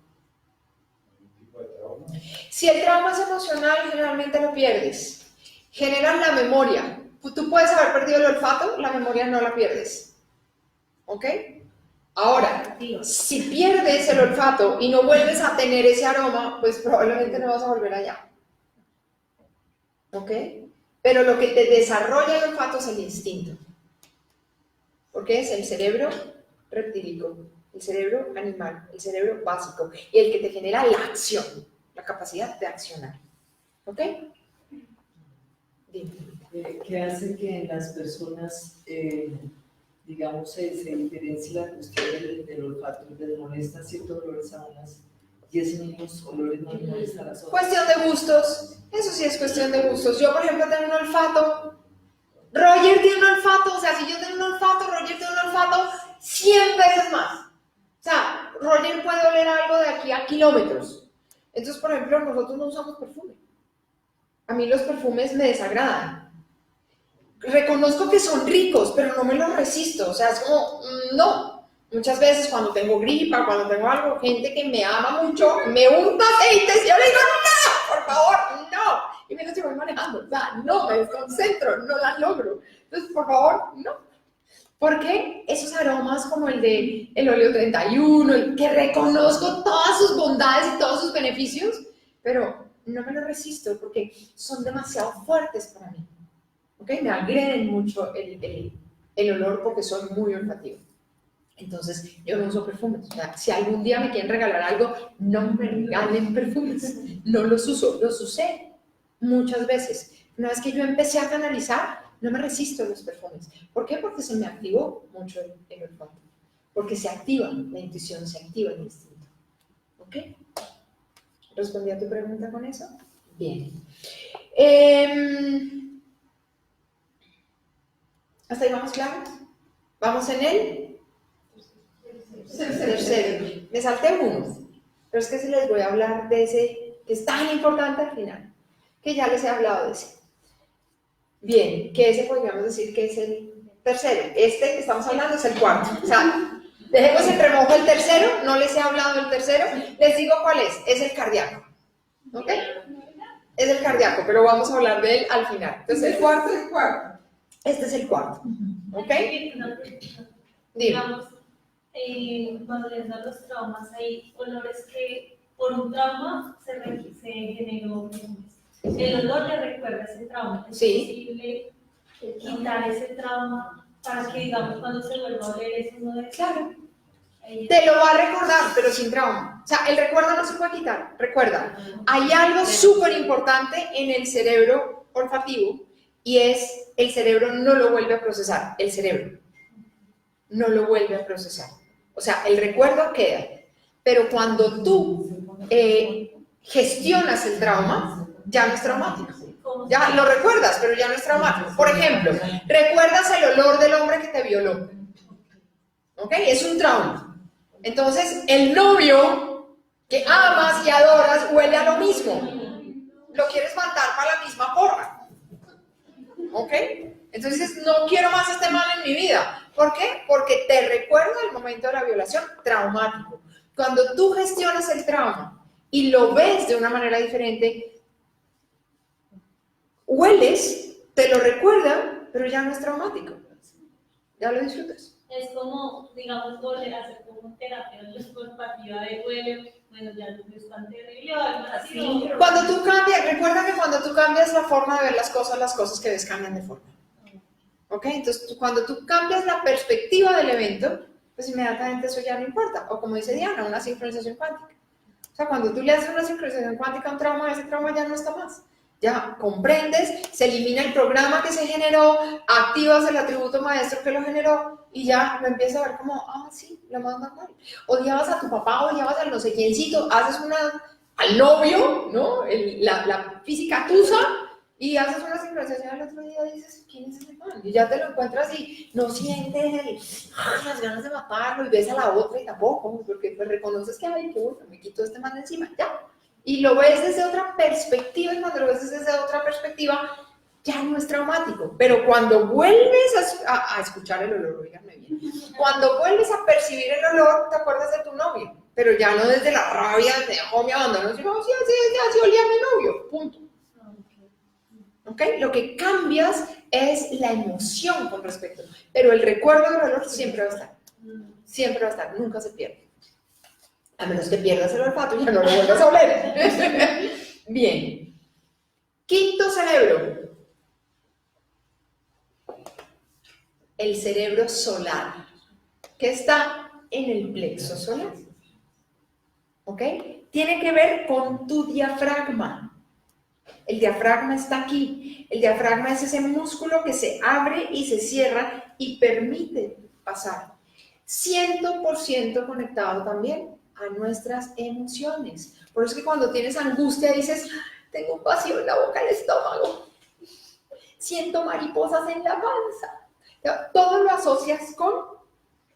A: Si el trauma es emocional, generalmente lo pierdes. Generan la memoria. Tú puedes haber perdido el olfato, la memoria no la pierdes. ¿Ok? Ahora, si pierdes el olfato y no vuelves a tener ese aroma, pues probablemente no vas a volver allá. ¿ok? Pero lo que te desarrolla el olfato es el instinto, porque es el cerebro reptílico, el cerebro animal, el cerebro básico, y el que te genera la acción, la capacidad de accionar, ¿ok? Dime.
G: Que hace que en las personas, digamos, se diferencie la cuestión del olfato, les molesta ciertos olores a unas y esos mismos olores no les molestan a las otras.
A: Cuestión de gustos, eso sí es cuestión de gustos. Yo, por ejemplo, tengo un olfato, Roger tiene un olfato, o sea, si yo tengo un olfato, Roger tiene un olfato 100 veces más. O sea, Roger puede oler algo de aquí a kilómetros. Entonces, por ejemplo, nosotros no usamos perfume. A mí los perfumes me desagradan. Reconozco que son ricos, pero no me los resisto. O sea, es como, no. Muchas veces cuando tengo gripa, cuando tengo algo, gente que me ama mucho, me unta aceites y yo le digo, no, por favor, no. Y menos si voy manejando, o sea, no, me desconcentro, no las logro. Entonces, por favor, no. Porque esos aromas como el de el óleo 31, el que reconozco todas sus bondades y todos sus beneficios, pero no me los resisto porque son demasiado fuertes para mí. ¿Ok? Me agreden mucho el olor porque soy muy olfativo. Entonces, yo no uso perfumes. O sea, si algún día me quieren regalar algo, no me regalen perfumes. No los uso. Los usé muchas veces. Una vez que yo empecé a canalizar, no me resisto a los perfumes. ¿Por qué? Porque se me activó mucho el olfato. Porque se activa la intuición, se activa el instinto. ¿Ok? ¿Respondí a tu pregunta con eso? Bien. ¿Hasta ahí vamos claros? ¿Vamos en él? Tercero. Me salté uno, pero es que se les voy a hablar de ese que es tan importante al final, que ya les he hablado de ese. Bien, que ese podríamos decir que es el tercero. Este que estamos hablando es el cuarto. O sea, dejemos en remojo el tercero, no les he hablado del tercero, les digo cuál es el cardíaco. ¿Ok? Es el cardíaco, pero vamos a hablar de él al final. Entonces, el cuarto es el cuarto. Este es el cuarto. ¿Ok? Dime.
H: Digamos, cuando les dan los traumas, hay olores que por un trauma se generó. El olor le recuerda ese trauma. ¿Es posible quitar ese trauma para que, digamos, cuando se vuelva a oler eso no de...
A: Claro. Te lo va a recordar, pero sin trauma. O sea, el recuerdo no se puede quitar. Recuerda, hay algo súper importante en el cerebro olfativo y es el cerebro no lo vuelve a procesar. El cerebro no lo vuelve a procesar. O sea, el recuerdo queda. Pero cuando tú gestionas el trauma, ya no es traumático. Ya lo recuerdas, pero ya no es traumático. Por ejemplo, recuerdas el olor del hombre que te violó. ¿Ok? Es un trauma. Entonces, el novio que amas y adoras huele a lo mismo. Lo quieres matar para la misma porra. ¿Ok? Entonces, no quiero más este mal en mi vida. ¿Por qué? Porque te recuerda el momento de la violación traumático. Cuando tú gestionas el trauma y lo ves de una manera diferente, hueles, te lo recuerda, pero ya no es traumático. Ya lo disfrutas.
H: Es como, digamos, volver a hacer como terapia olfativa de huele, bueno, ya no es tan terrible o algo así.
A: Cuando tú cambias, recuerda que cuando tú cambias la forma de ver las cosas que ves cambian de forma. ¿Ok? Entonces, cuando tú cambias la perspectiva del evento, pues inmediatamente eso ya no importa. O como dice Diana, una sincronización cuántica. O sea, cuando tú le haces una sincronización cuántica a un trauma, ese trauma ya no está más. Ya comprendes, se elimina el programa que se generó, activas el atributo maestro que lo generó y ya lo empiezas a ver como, sí, lo más normal. Odiabas a tu papá, odiabas al no sé quiéncito, haces al novio, ¿no? La física tusa y haces una sincronización al otro día y dices, ¿quién es ese man? Y ya te lo encuentras y no sientes las ganas de matarlo y ves a la otra y tampoco, porque pues reconoces que, ay, qué bueno, me quito este man de encima, ya. Y lo ves desde otra perspectiva, y cuando lo ves desde otra perspectiva, ya no es traumático. Pero cuando vuelves a escuchar el olor, oígame bien, cuando vuelves a percibir el olor, te acuerdas de tu novio, pero ya no desde la rabia, de me abandonó, sino, sí, olía a mi novio, punto. ¿Ok? Lo que cambias es la emoción con respecto, pero el recuerdo del olor siempre va a estar. Siempre va a estar, nunca se pierde. A menos que pierdas el olfato y ya no lo vuelvas a oler. Bien. Quinto cerebro, el cerebro solar, que está en el plexo solar. ¿Ok? Tiene que ver con tu diafragma. El diafragma está aquí. El diafragma es ese músculo que se abre y se cierra y permite pasar. 100% conectado también a nuestras emociones. Por eso es que cuando tienes angustia dices, tengo un vacío en la boca, el estómago. Siento mariposas en la panza. Todo lo asocias con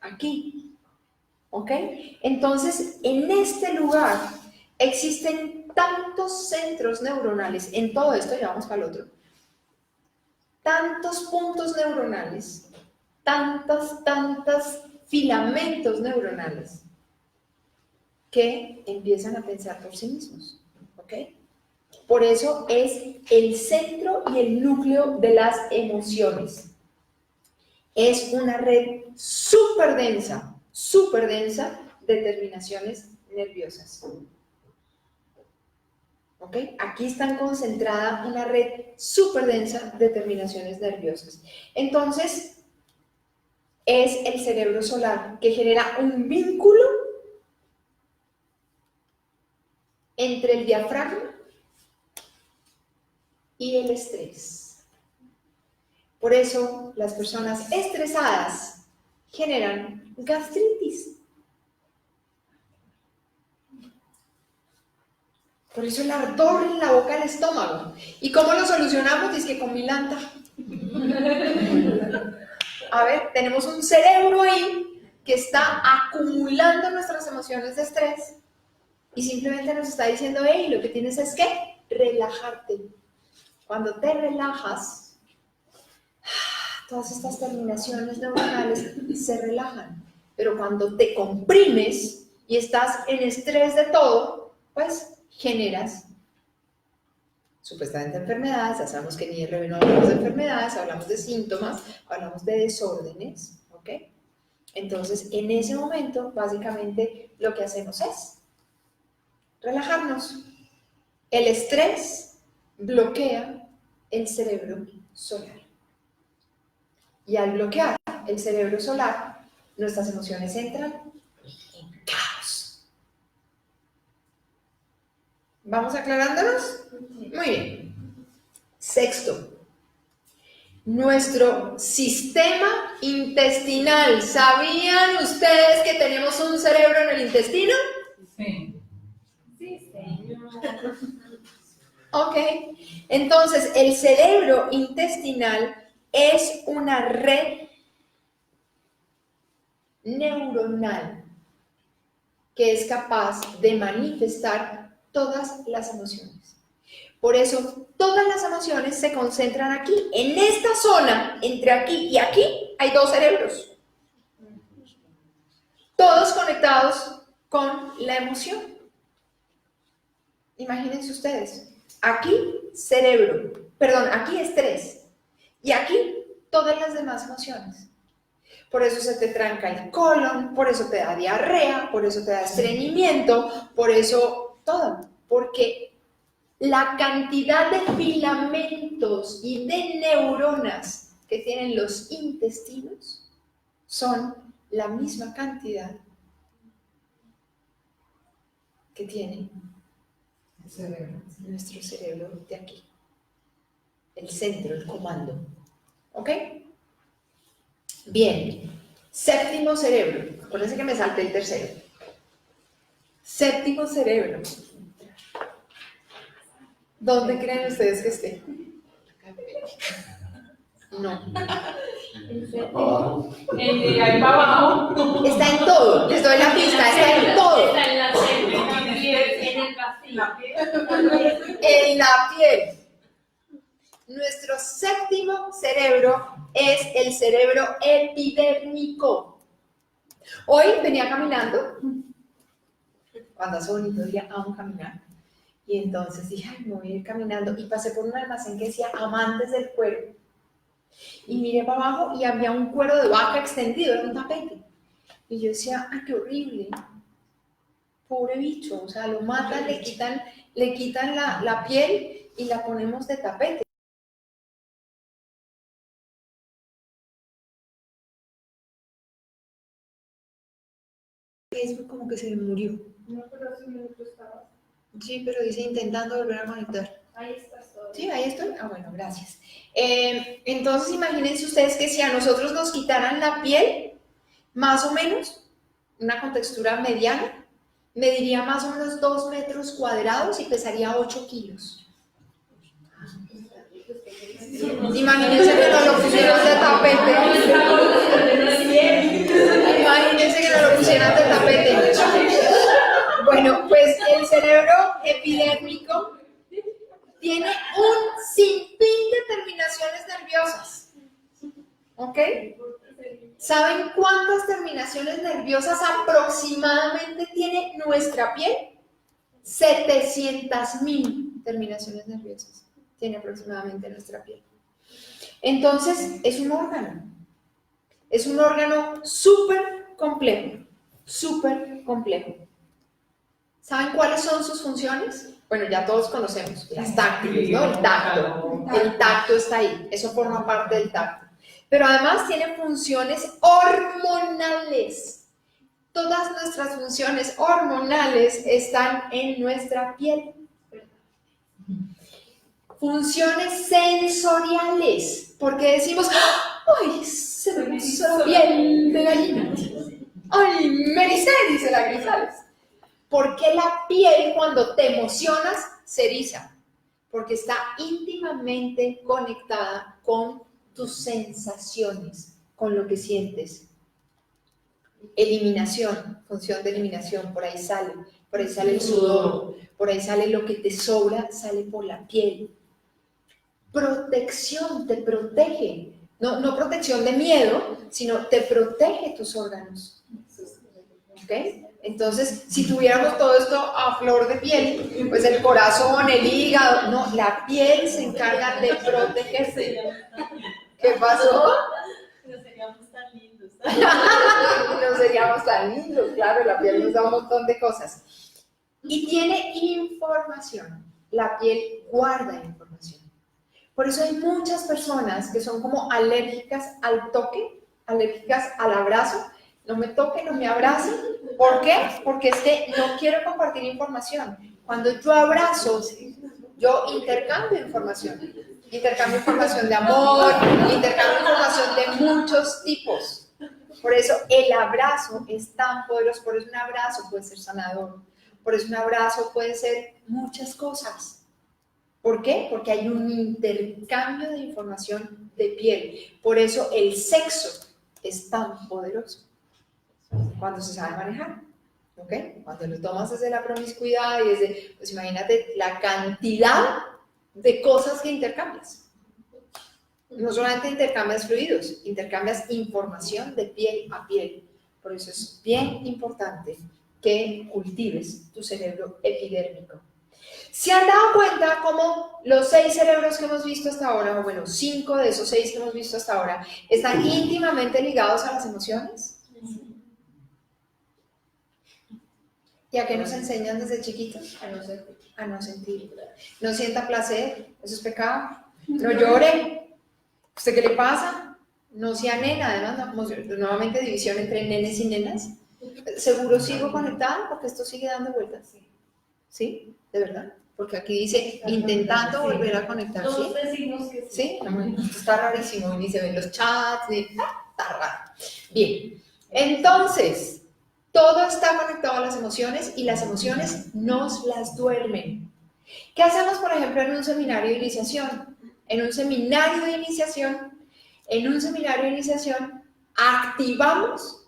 A: aquí. ¿Ok? Entonces, en este lugar existen tantos centros neuronales, en todo esto, ya vamos para el otro, tantos puntos neuronales, tantos filamentos neuronales que empiezan a pensar por sí mismos. ¿Ok? Por eso es el centro y el núcleo de las emociones. Es una red súper densa de terminaciones nerviosas. ¿Ok? Aquí está concentrada una red súper densa de terminaciones nerviosas. Entonces, es el cerebro solar que genera un vínculo entre el diafragma y el estrés. Por eso, las personas estresadas generan gastritis. Por eso el ardor en la boca del estómago. ¿Y cómo lo solucionamos? Dice que con Milanta. A ver, tenemos un cerebro ahí que está acumulando nuestras emociones de estrés y simplemente nos está diciendo, hey, lo que tienes es que relajarte. Cuando te relajas, todas estas terminaciones neuronales se relajan. Pero cuando te comprimes y estás en estrés de todo, pues generas supuestamente enfermedades. Ya sabemos que en IRB no hablamos de enfermedades, hablamos de síntomas, hablamos de desórdenes, ¿ok? Entonces, en ese momento, básicamente, lo que hacemos es relajarnos. El estrés bloquea el cerebro solar. Y al bloquear el cerebro solar, nuestras emociones entran en caos. ¿Vamos aclarándonos? Muy bien. Sexto, nuestro sistema intestinal. ¿Sabían ustedes que tenemos un cerebro en el intestino?
E: Sí.
H: Sí, señor.
A: Ok. Entonces, el cerebro intestinal es una red neuronal que es capaz de manifestar todas las emociones. Por eso, todas las emociones se concentran aquí. En esta zona, entre aquí y aquí, hay dos cerebros. Todos conectados con la emoción. Imagínense ustedes. Aquí, aquí estrés. Y aquí, todas las demás emociones. Por eso se te tranca el colon, por eso te da diarrea, por eso te da estreñimiento, por eso todo. Porque la cantidad de filamentos y de neuronas que tienen los intestinos son la misma cantidad que tiene nuestro cerebro de aquí. El centro, el comando. ¿Ok? Bien. Séptimo cerebro. Acuérdense que me salté el tercero. Séptimo cerebro. ¿Dónde creen ustedes que esté? No.
D: Abajo.
E: Ahí para abajo.
A: Está en todo. Les doy la pista. Está en todo.
H: Está en la célula, también, en el vacío.
A: En la piel. Nuestro séptimo cerebro es el cerebro epidérmico. Hoy venía caminando. Cuando hace bonito día, amo caminar. Y entonces dije, ay, me voy a ir caminando. Y pasé por un almacén que decía amantes del cuero. Y miré para abajo y había un cuero de vaca extendido, era un tapete. Y yo decía, ay, qué horrible. Pobre bicho, o sea, lo matan, le quitan la piel y la ponemos de tapete. Es como que se le murió.
H: No, pero hace un minuto estaba.
A: Sí, pero dice intentando volver a conectar.
H: Ahí estás todo.
A: Sí, ahí estoy. Ah, bueno, gracias. Entonces, imagínense ustedes que si a nosotros nos quitaran la piel, más o menos, una contextura mediana, mediría más o menos 2 metros cuadrados y pesaría 8 kilos. Imagínense que nos lo pusieran de tapete. Imagínense que nos lo pusieran de tapete. Bueno, pues el cerebro epidérmico tiene un sinfín de terminaciones nerviosas. ¿Ok? ¿Saben cuántas terminaciones nerviosas aproximadamente tiene nuestra piel? 700.000 terminaciones nerviosas tiene aproximadamente nuestra piel. Entonces, es un órgano. Es un órgano súper complejo. Súper complejo. ¿Saben cuáles son sus funciones? Bueno, ya todos conocemos, las táctiles, ¿no? El tacto. El tacto está ahí, eso forma parte del tacto. Pero además tiene funciones hormonales. Todas nuestras funciones hormonales están en nuestra piel. Funciones sensoriales, porque decimos, ¡ay, se me puso la piel de gallina! ¡Ay, me ericé!, dice la Grisales. ¿Por qué la piel cuando te emocionas se eriza? Porque está íntimamente conectada con tus sensaciones, con lo que sientes. Eliminación, función de eliminación, por ahí sale el sudor, por ahí sale lo que te sobra, sale por la piel. Protección, te protege, no protección de miedo, sino te protege tus órganos. ¿Ok? Entonces, si tuviéramos todo esto a flor de piel, pues el corazón, el hígado, no, la piel se encarga de protegerse. ¿Qué pasó?
H: No seríamos tan lindos.
A: No seríamos tan lindos, claro, la piel nos da un montón de cosas. Y tiene información, la piel guarda información. Por eso hay muchas personas que son como alérgicas al toque, alérgicas al abrazo. No me toque, no me abrace. ¿Por qué? Porque es que no quiero compartir información. Cuando yo abrazo, yo intercambio información. Intercambio información de amor, intercambio información de muchos tipos. Por eso el abrazo es tan poderoso. Por eso un abrazo puede ser sanador. Por eso un abrazo puede ser muchas cosas. ¿Por qué? Porque hay un intercambio de información de piel. Por eso el sexo es tan poderoso cuando se sabe manejar. ¿Ok? Cuando lo tomas desde la promiscuidad y desde, pues imagínate la cantidad de cosas que intercambias. No solamente intercambias fluidos, intercambias información de piel a piel. Por eso es bien importante que cultives tu cerebro epidérmico. ¿Se han dado cuenta cómo los 6 cerebros que hemos visto hasta ahora, o bueno, 5 de esos 6 que hemos visto hasta ahora, están íntimamente ligados a las emociones? ¿Y a qué nos enseñan desde chiquitos? A no sentir. No sienta placer, eso es pecado. No llore. ¿Usted qué le pasa? No sea nena, además, nuevamente división entre nenes y nenas. ¿Seguro sigo conectada? Porque esto sigue dando vueltas. ¿Sí? ¿De verdad? Porque aquí dice intentando volver a conectar.
H: Todos decimos que sí.
A: ¿Sí? Está rarísimo, ni se ven los chats, ni... está raro. Bien, entonces, todo está conectado a las emociones y las emociones nos las duermen. ¿Qué hacemos, por ejemplo, en un seminario de iniciación? En un seminario de iniciación, activamos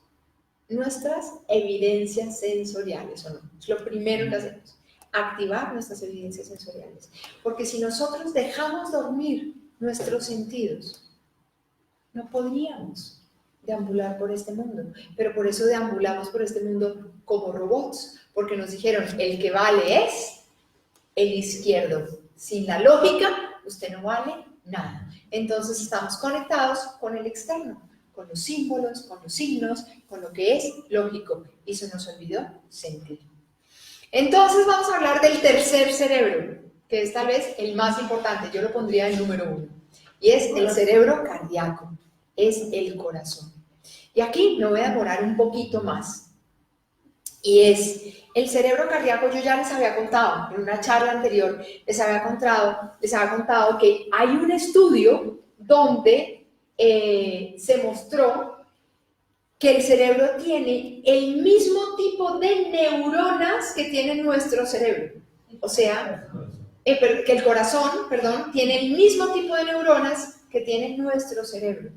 A: nuestras evidencias sensoriales, ¿o no? Es lo primero que hacemos. Activar nuestras evidencias sensoriales. Porque si nosotros dejamos dormir nuestros sentidos, no podríamos deambular por este mundo. Pero por eso deambulamos por este mundo como robots. Porque nos dijeron, el que vale es el izquierdo. Sin la lógica, usted no vale nada. Entonces estamos conectados con el externo, con los símbolos, con los signos, con lo que es lógico. Y se nos olvidó sentir. Entonces vamos a hablar del tercer cerebro, que es tal vez el más importante, yo lo pondría en número 1, y es el cerebro cardíaco, es el corazón. Y aquí me voy a demorar un poquito más, y es el cerebro cardíaco. Yo ya les había contado, en una charla anterior, les había contado que hay un estudio donde se mostró que el cerebro tiene el mismo tipo de neuronas que tiene nuestro cerebro. O sea, que el corazón, perdón, tiene el mismo tipo de neuronas que tiene nuestro cerebro.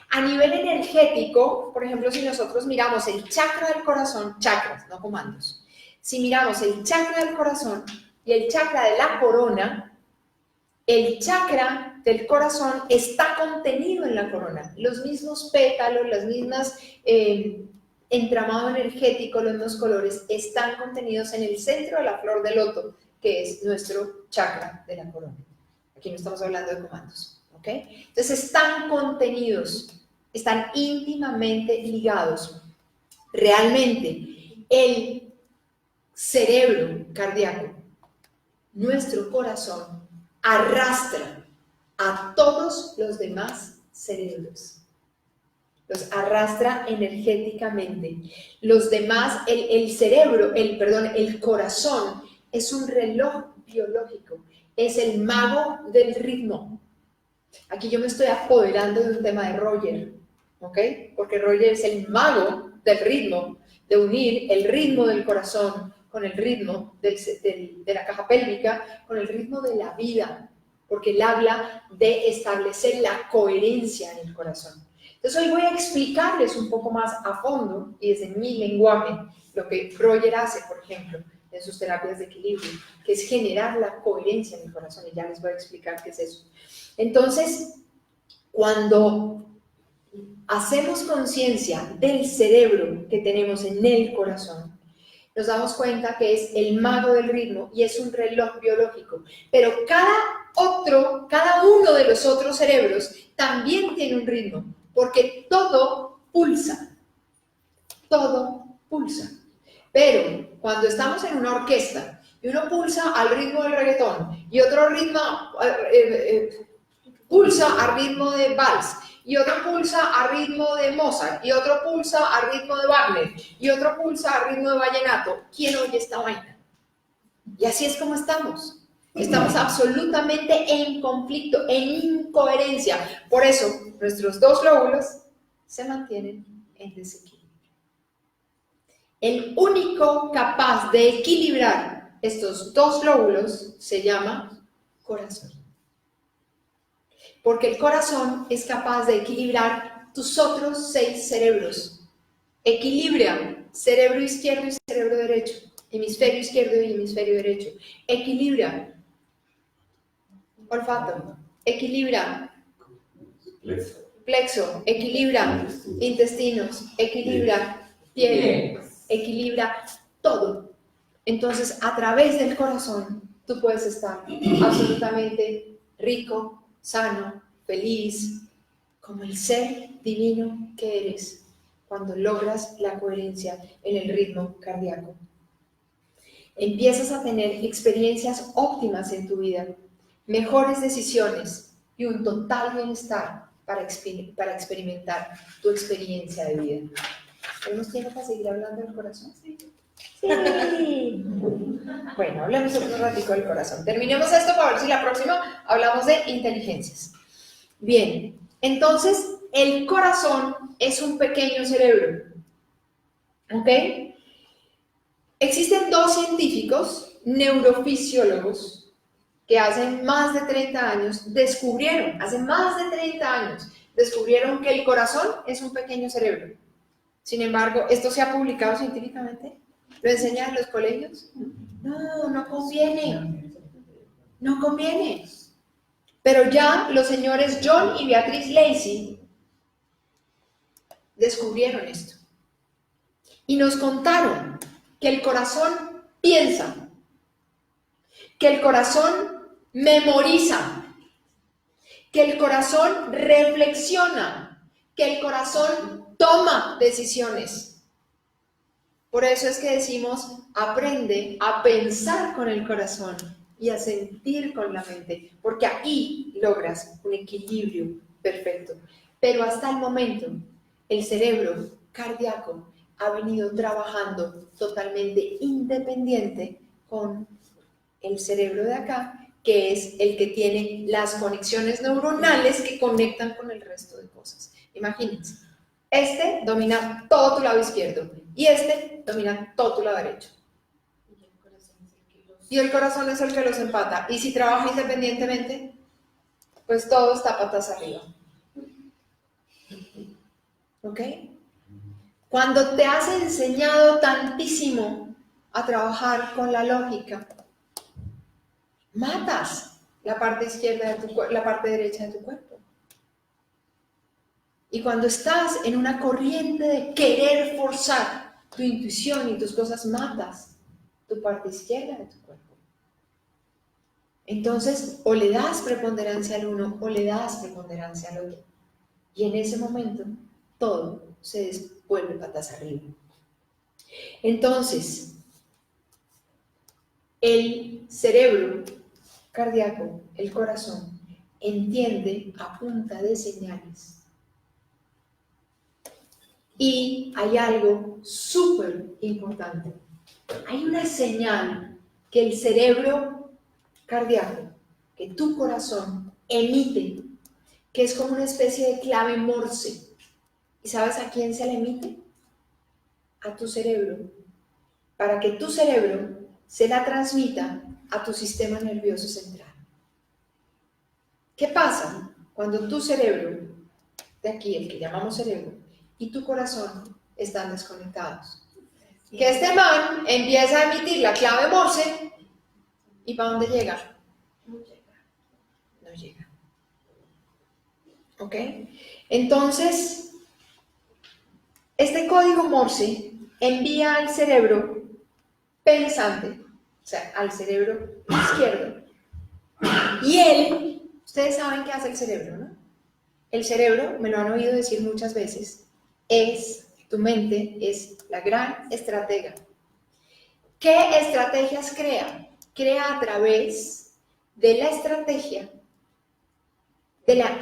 A: A nivel energético, por ejemplo, si nosotros miramos el chakra del corazón, chakras, no comandos, si miramos el chakra del corazón y el chakra de la corona, el chakra del corazón está contenido en la corona. Los mismos pétalos, las mismas entramado energético, los mismos colores están contenidos en el centro de la flor de loto, que es nuestro chakra de la corona. Aquí no estamos hablando de comandos, ¿ok? Entonces están contenidos, están íntimamente ligados. Realmente el cerebro cardíaco, nuestro corazón, arrastra a todos los demás cerebros. Los arrastra energéticamente. Los demás, el corazón es un reloj biológico, es el mago del ritmo. Aquí yo me estoy apoderando de un tema de Roger, ¿ok? Porque Roger es el mago del ritmo, de unir el ritmo del corazón con el ritmo de la caja pélvica, con el ritmo de la vida, porque él habla de establecer la coherencia en el corazón. Entonces hoy voy a explicarles un poco más a fondo y desde mi lenguaje lo que Roger hace, por ejemplo, en sus terapias de equilibrio, que es generar la coherencia en el corazón, y ya les voy a explicar qué es eso. Entonces, cuando hacemos conciencia del cerebro que tenemos en el corazón, nos damos cuenta que es el mago del ritmo y es un reloj biológico, pero cada uno de los otros cerebros también tiene un ritmo, porque todo pulsa, pero cuando estamos en una orquesta y uno pulsa al ritmo del reggaetón y otro ritmo pulsa al ritmo de vals, y otro pulsa a ritmo de Mozart, y otro pulsa a ritmo de Wagner, y otro pulsa a ritmo de vallenato, ¿quién oye esta vaina? Y así es como estamos. Estamos absolutamente en conflicto, en incoherencia. Por eso, nuestros dos lóbulos se mantienen en desequilibrio. El único capaz de equilibrar estos dos lóbulos se llama corazón. Porque el corazón es capaz de equilibrar tus otros 6 cerebros. Equilibra cerebro izquierdo y cerebro derecho, hemisferio izquierdo y hemisferio derecho. Equilibra olfato, equilibra plexo, equilibra intestinos, equilibra piel, equilibra todo. Entonces, a través del corazón, tú puedes estar absolutamente rico, sano, feliz, como el ser divino que eres cuando logras la coherencia en el ritmo cardíaco. Empiezas a tener experiencias óptimas en tu vida, mejores decisiones y un total bienestar para experimentar tu experiencia de vida. ¿Tenemos tiempo para seguir hablando del corazón? Sí. Bueno, hablemos otro ratico del corazón. Terminemos esto para ver si la próxima hablamos de inteligencias. Bien, entonces el corazón es un pequeño cerebro. ¿Ok? Existen 2 científicos, neurofisiólogos, que hace más de 30 años descubrieron que el corazón es un pequeño cerebro. Sin embargo, ¿esto se ha publicado científicamente? ¿Lo enseñan en los colegios? No, no conviene. No conviene. Pero ya los señores John y Beatrice Lacey descubrieron esto. Y nos contaron que el corazón piensa, que el corazón memoriza, que el corazón reflexiona, que el corazón toma decisiones. Por eso es que decimos, aprende a pensar con el corazón y a sentir con la mente, porque ahí logras un equilibrio perfecto. Pero hasta el momento, el cerebro cardíaco ha venido trabajando totalmente independiente con el cerebro de acá, que es el que tiene las conexiones neuronales que conectan con el resto de cosas. Imagínense, este domina todo tu lado izquierdo y este domina todo tu lado derecho. Y el corazón es el que los empata. Y si trabaja independientemente, pues todo está patas arriba. ¿Ok? Cuando te has enseñado tantísimo a trabajar con la lógica, matas la parte izquierda de la parte derecha de tu cuerpo. Y cuando estás en una corriente de querer forzar tu intuición y tus cosas, matas tu parte izquierda de tu cuerpo. Entonces, o le das preponderancia al uno o le das preponderancia al otro. Y en ese momento, todo se vuelve patas arriba. Entonces, el cerebro cardíaco, el corazón, entiende a punta de señales. Y hay algo súper importante. Hay una señal que el cerebro cardíaco, que tu corazón emite, que es como una especie de clave Morse. ¿Y sabes a quién se la emite? A tu cerebro, para que tu cerebro se la transmita a tu sistema nervioso central. ¿Qué pasa cuando tu cerebro, de aquí, el que llamamos cerebro, y tu corazón están desconectados? Que este man empieza a emitir la clave Morse, ¿y para dónde llega? No llega. ¿Ok? Entonces, este código Morse envía al cerebro pensante, o sea, al cerebro izquierdo. Y él, ustedes saben qué hace el cerebro, ¿no? El cerebro, me lo han oído decir muchas veces, tu mente es la gran estratega. ¿Qué estrategias crea? Crea a través de la estrategia, crea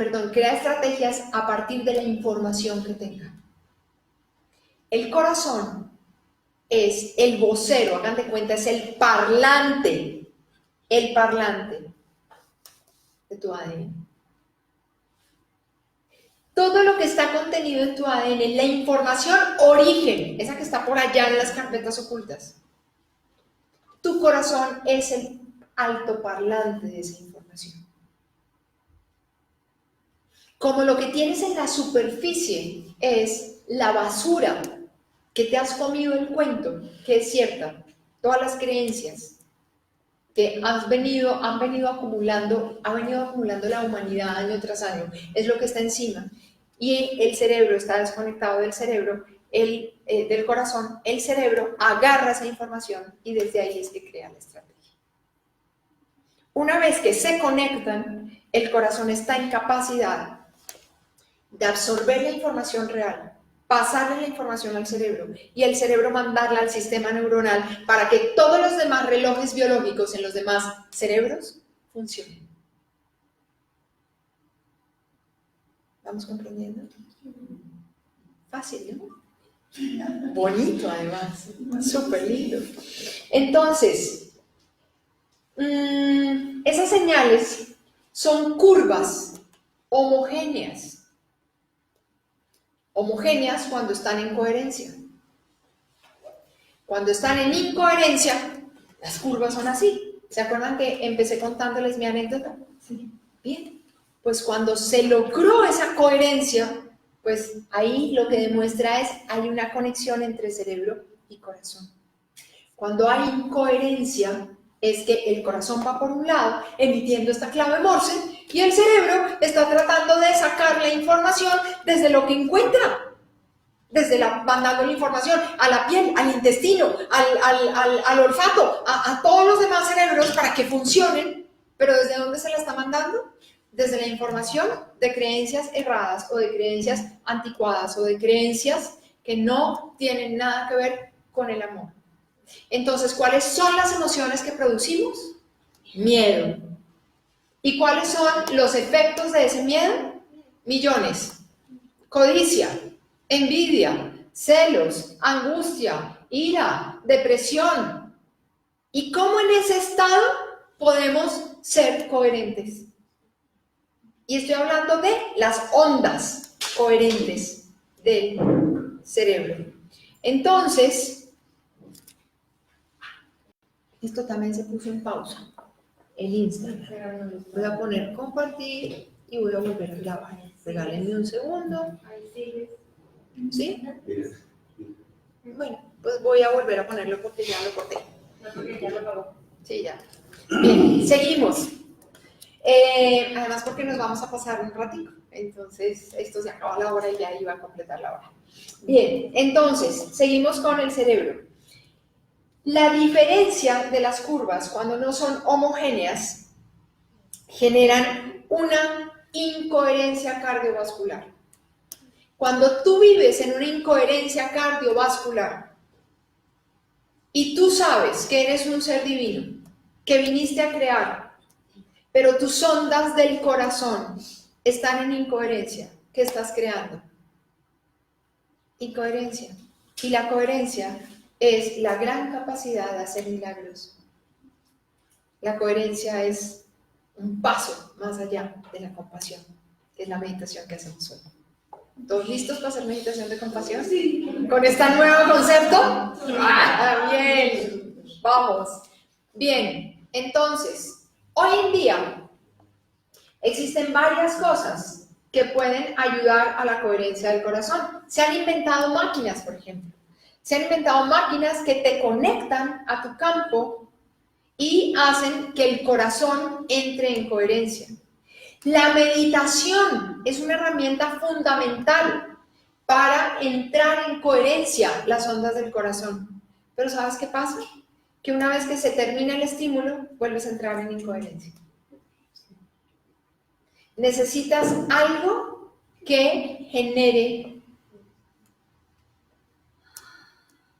A: estrategias a partir de la información que tenga. El corazón es el vocero, hagan de cuenta, es el parlante de tu ADN. Todo lo que está contenido en tu ADN, la información origen, esa que está por allá en las carpetas ocultas, tu corazón es el altoparlante de esa información. Como lo que tienes en la superficie es la basura que te has comido el cuento, que es cierta, todas las creencias que han venido acumulando la humanidad año tras año, es lo que está encima. Y el cerebro está desconectado del cerebro, del corazón, el cerebro agarra esa información y desde ahí es que crea la estrategia. Una vez que se conectan, el corazón está en capacidad de absorber la información real, pasarle la información al cerebro y el cerebro mandarla al sistema neuronal para que todos los demás relojes biológicos en los demás cerebros funcionen. ¿Vamos comprendiendo? Fácil, ¿no? Bonito además, súper lindo. Entonces, esas señales son curvas homogéneas. Homogéneas cuando están en coherencia. Cuando están en incoherencia, las curvas son así. ¿Se acuerdan que empecé contándoles mi anécdota? Sí. Bien. Pues cuando se logró esa coherencia, pues ahí lo que demuestra es hay una conexión entre cerebro y corazón. Cuando hay incoherencia, es que el corazón va por un lado emitiendo esta clave Morse y el cerebro está tratando de sacar la información desde lo que encuentra, mandando la información a la piel, al intestino, al olfato, a todos los demás cerebros para que funcionen. ¿Pero desde dónde se la está mandando? Desde la información de creencias erradas o de creencias anticuadas o de creencias que no tienen nada que ver con el amor. Entonces, ¿cuáles son las emociones que producimos? Miedo. ¿Y cuáles son los efectos de ese miedo? Millones. Codicia, envidia, celos, angustia, ira, depresión. ¿Y cómo en ese estado podemos ser coherentes? Y estoy hablando de las ondas coherentes del cerebro. Entonces, esto también se puso en pausa, el Instagram. Voy a poner compartir y voy a volver a grabar. Regálenme un segundo. ¿Sí? Bueno, pues voy a volver a ponerlo porque ya lo corté. Sí, ya. Bien, seguimos. Además porque nos vamos a pasar un ratito. Entonces, esto se acaba la hora y ya iba a completar la hora. Bien, entonces, seguimos con el cerebro. La diferencia de las curvas cuando no son homogéneas generan una incoherencia cardiovascular. Cuando tú vives en una incoherencia cardiovascular y tú sabes que eres un ser divino, que viniste a crear, pero tus ondas del corazón están en incoherencia, ¿qué estás creando? Incoherencia. Y la coherencia es la gran capacidad de hacer milagros. La coherencia es un paso más allá de la compasión, que es la meditación que hacemos hoy. ¿Todos listos para hacer meditación de compasión? Sí. ¿Con este nuevo concepto? ¡Ah, bien! Vamos. Bien, entonces, hoy en día existen varias cosas que pueden ayudar a la coherencia del corazón. Se han inventado máquinas, por ejemplo. Se han inventado máquinas que te conectan a tu campo y hacen que el corazón entre en coherencia. La meditación es una herramienta fundamental para entrar en coherencia las ondas del corazón. Pero ¿sabes qué pasa? Que una vez que se termina el estímulo, vuelves a entrar en incoherencia. Necesitas algo que genere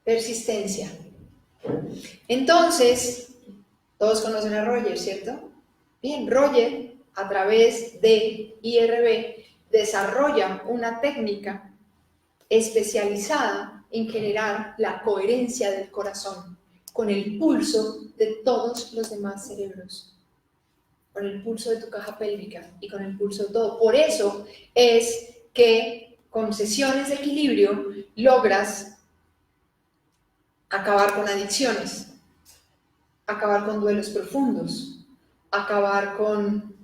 A: persistencia. Entonces, todos conocen a Roger, ¿cierto? Bien, Roger, a través de IRB, desarrolla una técnica especializada en generar la coherencia del corazón con el pulso de todos los demás cerebros, con el pulso de tu caja pélvica y con el pulso de todo. Por eso es que con sesiones de equilibrio logras acabar con adicciones, acabar con duelos profundos, acabar con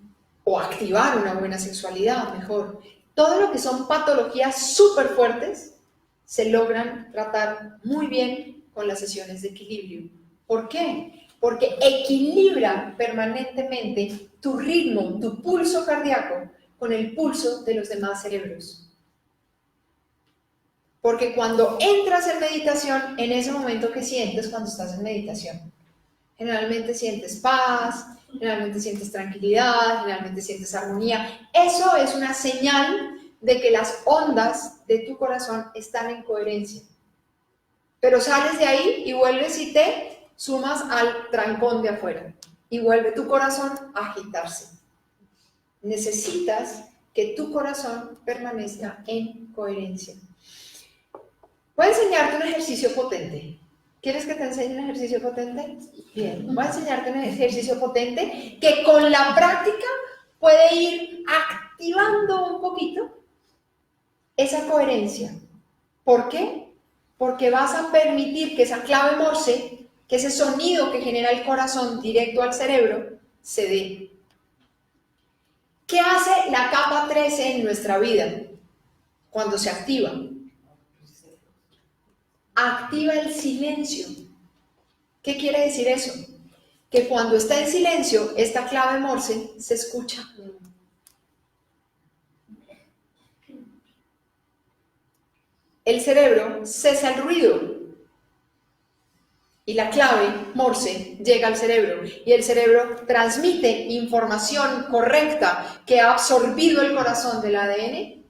A: o activar una buena sexualidad, mejor. Todo lo que son patologías súper fuertes se logran tratar muy bien con las sesiones de equilibrio. ¿Por qué? Porque equilibra permanentemente tu ritmo, tu pulso cardíaco con el pulso de los demás cerebros. Porque cuando entras en meditación, en ese momento que sientes cuando estás en meditación, generalmente sientes paz, generalmente sientes tranquilidad, generalmente sientes armonía. Eso es una señal de que las ondas de tu corazón están en coherencia. Pero sales de ahí y vuelves y te sumas al trancón de afuera. Y vuelve tu corazón a agitarse. Necesitas que tu corazón permanezca en coherencia. Voy a enseñarte un ejercicio potente. ¿Quieres que te enseñe un ejercicio potente? Bien, voy a enseñarte un ejercicio potente que con la práctica puede ir activando un poquito esa coherencia. ¿Por qué? Porque vas a permitir que esa clave Morse, que ese sonido que genera el corazón directo al cerebro, se dé. ¿Qué hace la capa 13 en nuestra vida cuando se activa? Activa el silencio. ¿Qué quiere decir eso? Que cuando está en silencio, esta clave Morse se escucha. El cerebro cesa el ruido y la clave Morse llega al cerebro y el cerebro transmite información correcta que ha absorbido el corazón del ADN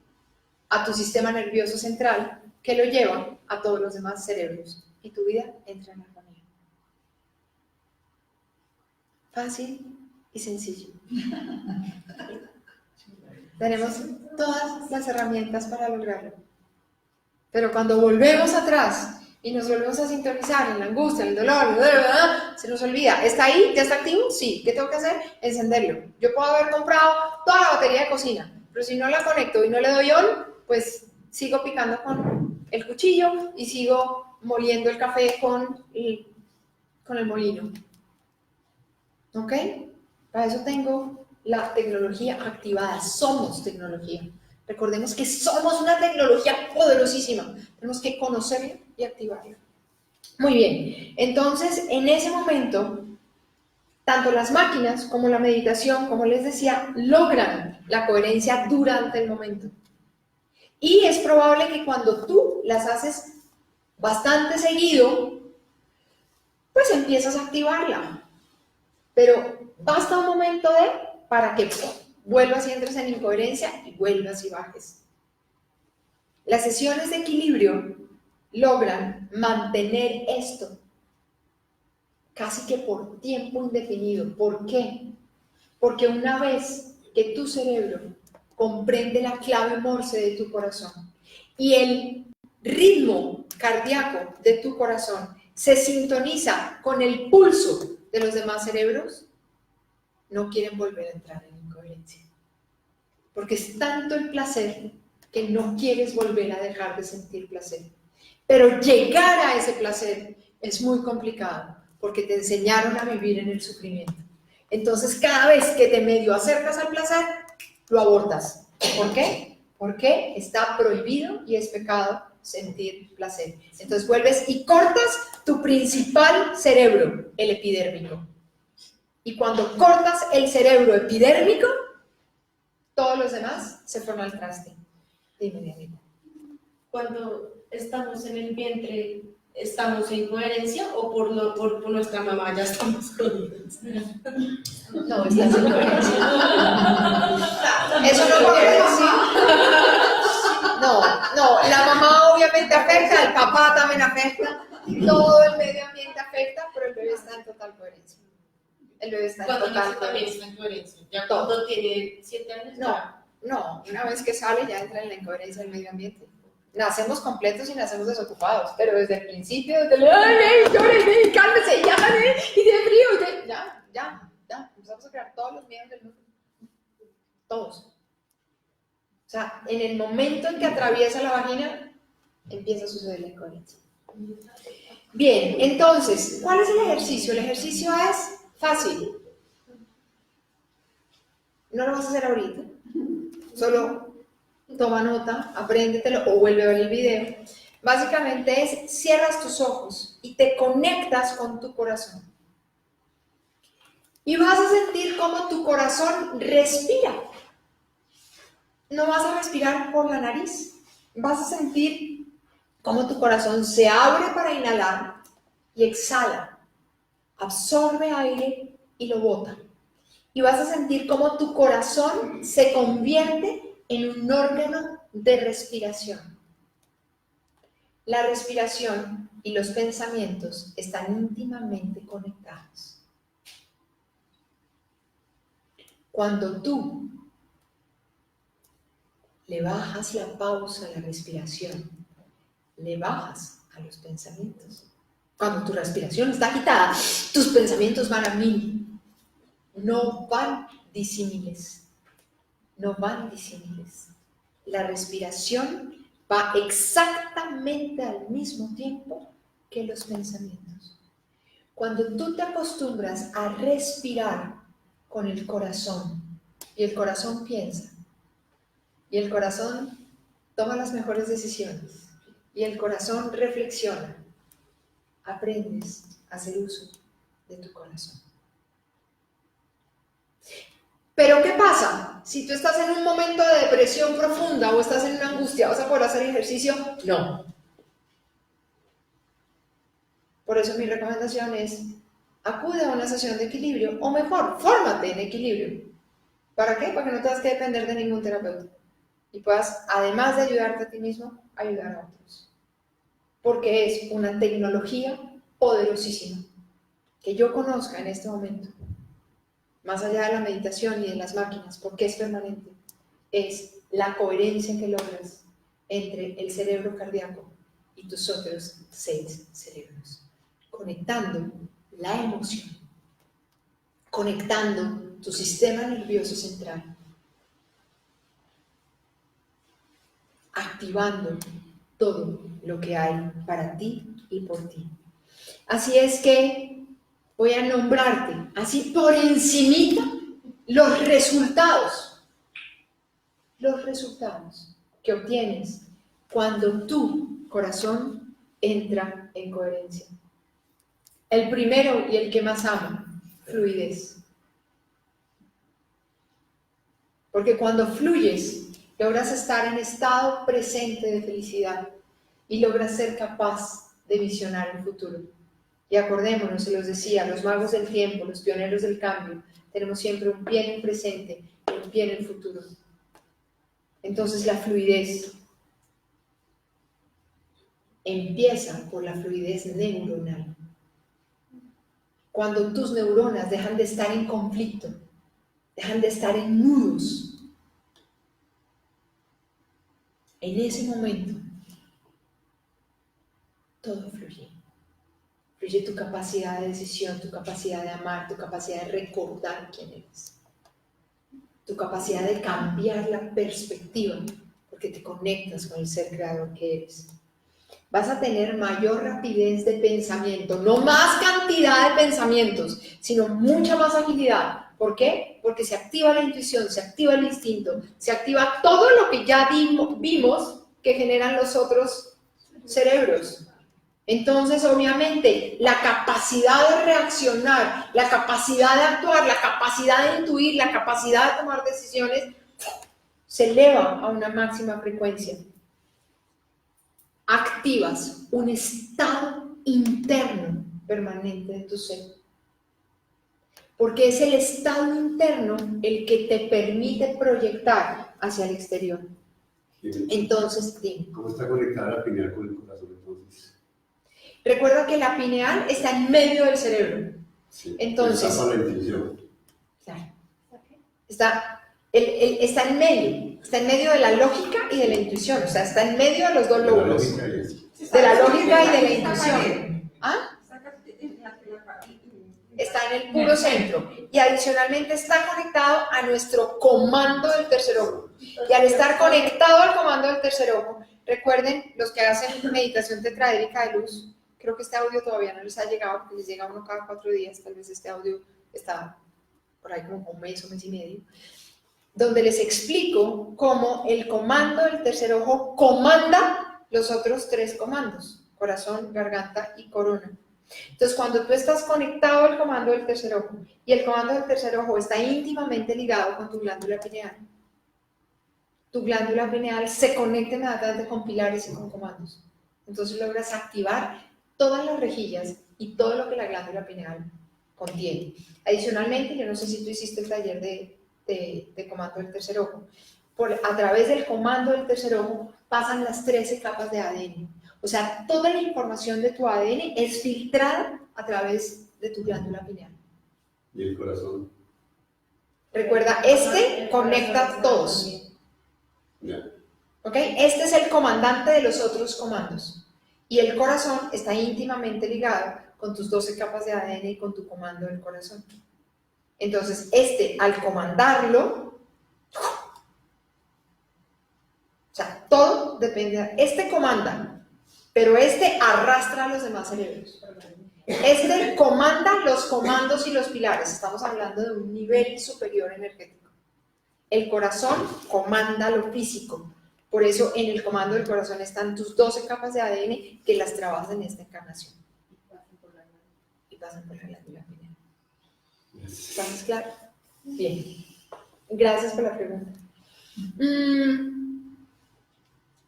A: a tu sistema nervioso central, que lo lleva a todos los demás cerebros. y tu vida entra en armonía. Fácil y sencillo. Tenemos todas las herramientas para lograrlo. Pero cuando volvemos atrás y nos volvemos a sintonizar en la angustia, en el dolor, se nos olvida. ¿Está ahí? ¿Ya está activo? Sí. ¿Qué tengo que hacer? Encenderlo. Yo puedo haber comprado toda la batería de cocina, pero si no la conecto y no le doy on, pues sigo picando con el cuchillo y sigo moliendo el café con el molino. ¿Ok? Para eso tengo la tecnología activada. Somos tecnología. Recordemos que somos una tecnología poderosísima. Tenemos que conocerla y activarla. Muy bien. Entonces, en ese momento, tanto las máquinas como la meditación, como les decía, logran la coherencia durante el momento. Y es probable que cuando tú las haces bastante seguido, pues empiezas a activarla. Pero basta un momento para que vuelvas y entres en incoherencia y vuelvas y bajes. Las sesiones de equilibrio logran mantener esto casi que por tiempo indefinido. ¿Por qué? Porque una vez que tu cerebro comprende la clave Morse de tu corazón y el ritmo cardíaco de tu corazón se sintoniza con el pulso de los demás cerebros, no quieren volver a entrar en incoherencia. Porque es tanto el placer que no quieres volver a dejar de sentir placer. Pero llegar a ese placer es muy complicado, porque te enseñaron a vivir en el sufrimiento. Entonces, cada vez que te medio acercas al placer, lo abortas. ¿Por qué? Porque está prohibido y es pecado sentir placer. Entonces vuelves y cortas tu principal cerebro, el epidérmico. Y cuando cortas el cerebro epidérmico, todos los demás se fueron al traste. Dime, Dianita.
C: Cuando estamos en el vientre, ¿estamos en coherencia o por nuestra mamá ya estamos jodidos?
A: No, estás en coherencia. Eso no quiere decir. No, la mamá obviamente afecta, el papá también afecta, todo el medio ambiente afecta, pero el bebé está en total coherencia. El bebé está en
C: Cuando
A: total
C: nace también
A: coherencia.
C: está en coherencia. Ya
A: Todo.
C: cuando tiene 7 años.
A: No, una vez que sale ya entra en la incoherencia del medio ambiente. Nacemos completos y nacemos desocupados, pero desde el principio, desde el ¡ay, cálmese, llámame! Y de frío, ya. Empezamos a crear todos los miedos del mundo. Todos. O sea, en el momento en que atraviesa la vagina, empieza a suceder la incoherencia. Bien, entonces, ¿cuál es el ejercicio? El ejercicio es fácil. No lo vas a hacer ahorita. Solo toma nota, apréndetelo o vuelve a ver el video. Básicamente es, cierras tus ojos y te conectas con tu corazón. Y vas a sentir cómo tu corazón respira. No vas a respirar por la nariz. Vas a sentir cómo tu corazón se abre para inhalar y exhala. Absorbe aire y lo bota. Y vas a sentir cómo tu corazón se convierte en un órgano de respiración. La respiración y los pensamientos están íntimamente conectados. Cuando tú le bajas la pausa a la respiración, le bajas a los pensamientos. Cuando tu respiración está agitada, tus pensamientos van a 1000. No van disímiles. La respiración va exactamente al mismo tiempo que los pensamientos. Cuando tú te acostumbras a respirar con el corazón, y el corazón piensa, y el corazón toma las mejores decisiones, y el corazón reflexiona, aprendes a hacer uso de tu corazón. Pero ¿qué pasa? Si tú estás en un momento de depresión profunda o estás en una angustia, ¿vas a poder hacer ejercicio? No. Por eso mi recomendación es, acude a una sesión de equilibrio, o mejor, fórmate en equilibrio. ¿Para qué? Para que no tengas que depender de ningún terapeuta. Y puedas, además de ayudarte a ti mismo, ayudar a otros. porque es una tecnología poderosísima que yo conozca en este momento, más allá de la meditación y de las máquinas, porque es permanente, es la coherencia que logras entre el cerebro cardíaco y tus otros 6 cerebros, conectando la emoción, conectando tu sistema nervioso central, activando todo lo que hay para ti y por ti. Así es que voy a nombrarte, así por encimita, los resultados que obtienes cuando tu corazón entra en coherencia. El primero y el que más amo, fluidez. Porque cuando fluyes, logras estar en estado presente de felicidad y logras ser capaz de visionar el futuro. Y acordémonos, se los decía, los magos del tiempo, los pioneros del cambio, tenemos siempre un pie en el presente y un pie en el futuro. Entonces la fluidez empieza por la fluidez neuronal. Cuando tus neuronas dejan de estar en conflicto, dejan de estar en nudos, en ese momento todo fluye. Fluye tu capacidad de decisión, tu capacidad de amar, tu capacidad de recordar quién eres, tu capacidad de cambiar la perspectiva, porque te conectas con el ser creador que eres. Vas a tener mayor rapidez de pensamiento, no más cantidad de pensamientos, sino mucha más agilidad. ¿Por qué? Porque se activa la intuición, se activa el instinto, se activa todo lo que ya vimos que generan los otros cerebros. Entonces, obviamente, la capacidad de reaccionar, la capacidad de actuar, la capacidad de intuir, la capacidad de tomar decisiones se eleva a una máxima frecuencia. Activas un estado interno permanente de tu ser. Porque es el estado interno el que te permite proyectar hacia el exterior. Entonces, dime.
D: ¿Cómo está conectada la pineal con el corazón entonces?
A: Recuerda que la pineal está en medio del cerebro.
D: Sí.
A: Entonces,
D: está para la intuición.
A: claro, está en medio de la lógica y de la intuición, o sea, está en medio de los dos lóbulos. De la lógica y de la intuición. ¿Ah? Está en el puro centro y adicionalmente está conectado a nuestro comando del tercer ojo. Y al estar conectado al comando del tercer ojo, recuerden, los que hacen meditación tetraédrica de luz, creo que este audio todavía no les ha llegado porque les llega uno cada 4 días, tal vez este audio está por ahí como un mes o mes y medio, donde les explico cómo el comando del tercer ojo comanda los otros 3 comandos, corazón, garganta y corona. Entonces, cuando tú estás conectado al comando del tercer ojo y el comando del tercer ojo está íntimamente ligado con tu glándula pineal, tu glándula pineal se conecta inmediatamente con pilares y con comandos. Entonces logras activar todas las rejillas y todo lo que la glándula pineal contiene. Adicionalmente, yo no sé si tú hiciste el taller de comando del tercer ojo. A través del comando del tercer ojo pasan las 13 capas de ADN. O sea, toda la información de tu ADN es filtrada a través de tu glándula pineal.
D: ¿Y el corazón?
A: Recuerda, conecta todos.
D: Ya.
A: ¿Ok? Este es el comandante de los otros comandos. Y el corazón está íntimamente ligado con tus 12 capas de ADN y con tu comando del corazón. Entonces, al comandarlo, o sea, todo depende. Comanda, pero arrastra a los demás cerebros. Comanda los comandos y los pilares. Estamos hablando de un nivel superior energético. El corazón comanda lo físico. Por eso en el comando del corazón están tus 12 capas de ADN que las trabajas en esta encarnación. Y pasan por la glándula pineal. ¿Estamos claros? Bien. Gracias por la pregunta.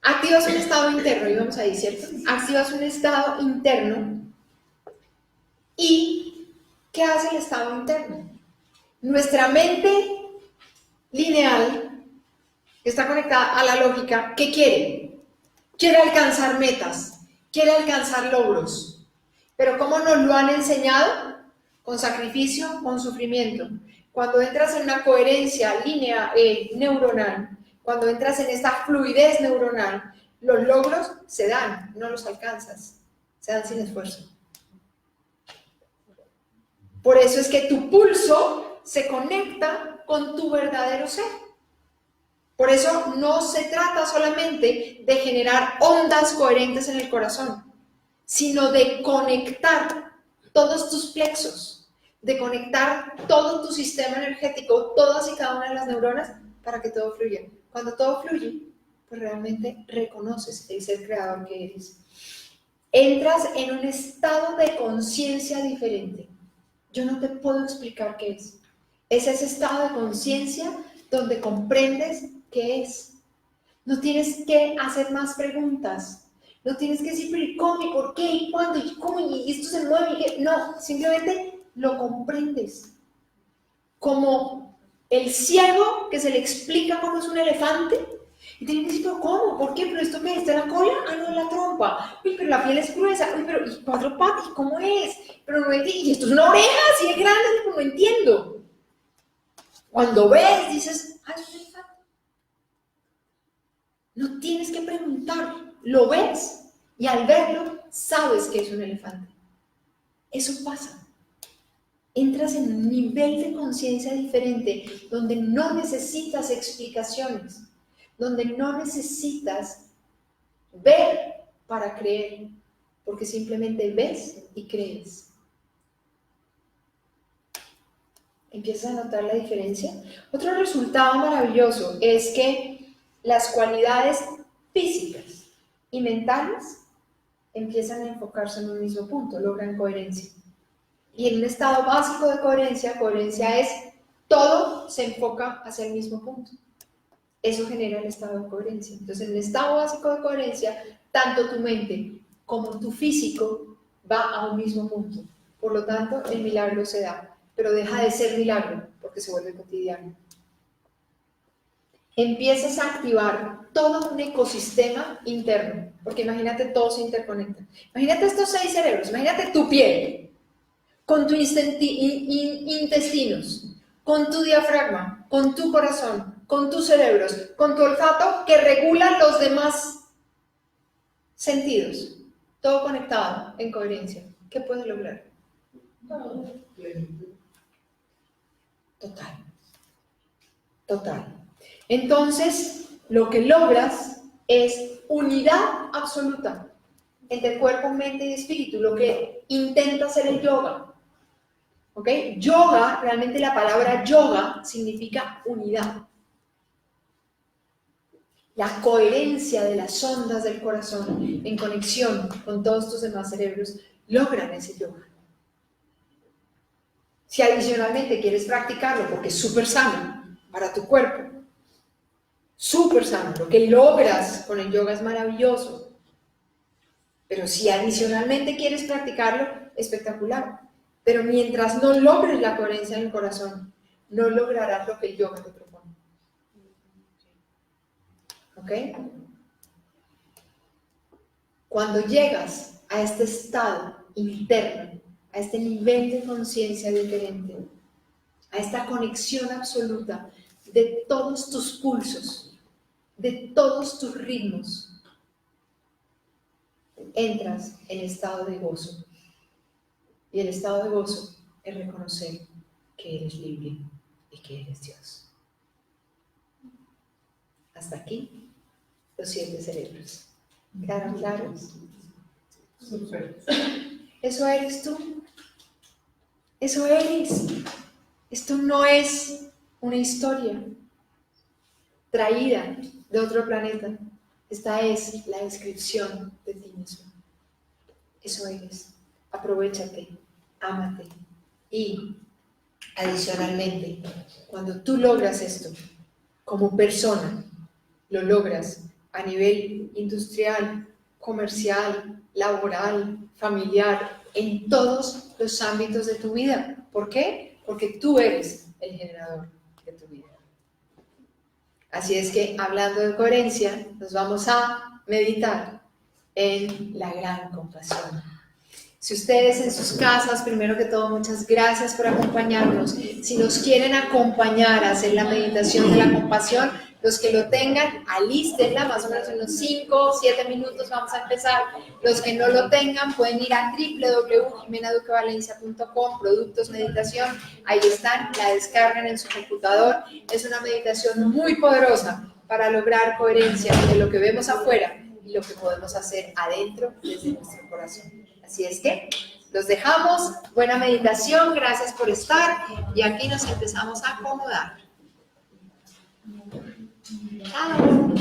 A: Activas un estado interno, y vamos ahí, ¿cierto? Activas un estado interno. ¿Y qué hace el estado interno? Nuestra mente lineal, que está conectada a la lógica, ¿qué quiere? Quiere alcanzar metas, quiere alcanzar logros. Pero ¿cómo nos lo han enseñado? Con sacrificio, con sufrimiento. Cuando entras en una coherencia neuronal, cuando entras en esta fluidez neuronal, los logros se dan, no los alcanzas, se dan sin esfuerzo. Por eso es que tu pulso se conecta con tu verdadero ser. Por eso no se trata solamente de generar ondas coherentes en el corazón, sino de conectar todos tus plexos, de conectar todo tu sistema energético, todas y cada una de las neuronas, para que todo fluya. Cuando todo fluye, pues realmente reconoces el ser creador que eres. Entras en un estado de conciencia diferente. Yo no te puedo explicar qué es. Es ese estado de conciencia donde comprendes qué es. No tienes que hacer más preguntas. No tienes que decir, pero ¿y cómo? ¿Y por qué? ¿Y cuándo? ¿Y cómo? ¿Y esto se mueve? ¿Y qué? No, simplemente lo comprendes. Como el ciego que se le explica cómo es un elefante. Y tiene que decir, pero ¿cómo? ¿Por qué? ¿Pero esto qué es? ¿Está en la cola? Ah, no, en la trompa. Uy, pero la piel es gruesa. Uy, pero ¿y cuatro patas? ¿Y cómo es? Pero no entiendo. Y esto es una oreja, así es grande, pero no entiendo. Cuando ves, dices, ah, es un elefante. No tienes que preguntar, lo ves y al verlo sabes que es un elefante. Eso pasa. Entras en un nivel de conciencia diferente donde no necesitas explicaciones, donde no necesitas ver para creer, porque simplemente ves y crees. ¿Empiezas a notar la diferencia? Otro resultado maravilloso es que las cualidades físicas y mentales empiezan a enfocarse en un mismo punto, logran coherencia. Y en un estado básico de coherencia, coherencia es todo se enfoca hacia el mismo punto. Eso genera el estado de coherencia. Entonces, en el estado básico de coherencia, tanto tu mente como tu físico va a un mismo punto. Por lo tanto, el milagro se da, pero deja de ser milagro porque se vuelve cotidiano. Empiezas a activar todo un ecosistema interno, porque imagínate, todo se interconecta. Imagínate estos 6 cerebros, imagínate tu piel, con tus intestinos, con tu diafragma, con tu corazón, con tus cerebros, con tu olfato que regula los demás sentidos, todo conectado en coherencia. ¿Qué puedes lograr? Total. Entonces, lo que logras es unidad absoluta entre cuerpo, mente y espíritu, lo que intenta hacer el yoga. ¿Ok? Yoga, realmente la palabra yoga significa unidad. La coherencia de las ondas del corazón en conexión con todos tus demás cerebros logran ese yoga. Si adicionalmente quieres practicarlo porque es súper sano para tu cuerpo, súper sano, lo que logras con el yoga es maravilloso. Pero si adicionalmente quieres practicarlo, espectacular. Pero mientras no logres la coherencia en el corazón, no lograrás lo que el yoga te propone. ¿Ok? Cuando llegas a este estado interno, a este nivel de conciencia diferente, a esta conexión absoluta de todos tus pulsos, de todos tus ritmos, entras en estado de gozo. Y el estado de gozo es reconocer que eres libre y que eres Dios. Hasta aquí, los 7 cerebros. ¿Quedaron claros?
E: Súper.
A: Eso eres tú. Eso eres. Esto no es una historia traída de otro planeta. Esta es la descripción de ti mismo. Eso eres. Aprovéchate, ámate. Y, adicionalmente, cuando tú logras esto, como persona, lo logras a nivel industrial, comercial, laboral, familiar, en todos los ámbitos de tu vida. ¿Por qué? Porque tú eres el generador de tu vida. Así es que, hablando de coherencia, nos vamos a meditar en la gran compasión. Si ustedes en sus casas, primero que todo, muchas gracias por acompañarnos. Si nos quieren acompañar a hacer la meditación de la compasión, los que lo tengan, alístenla, más o menos en unos 5 o 7 minutos vamos a empezar. Los que no lo tengan pueden ir a www.jimenaduquevalencia.com, productos meditación, ahí están, la descargan en su computador. Es una meditación muy poderosa para lograr coherencia de lo que vemos afuera y lo que podemos hacer adentro desde nuestro corazón. Así es que los dejamos, buena meditación, gracias por estar y aquí nos empezamos a acomodar. Chao.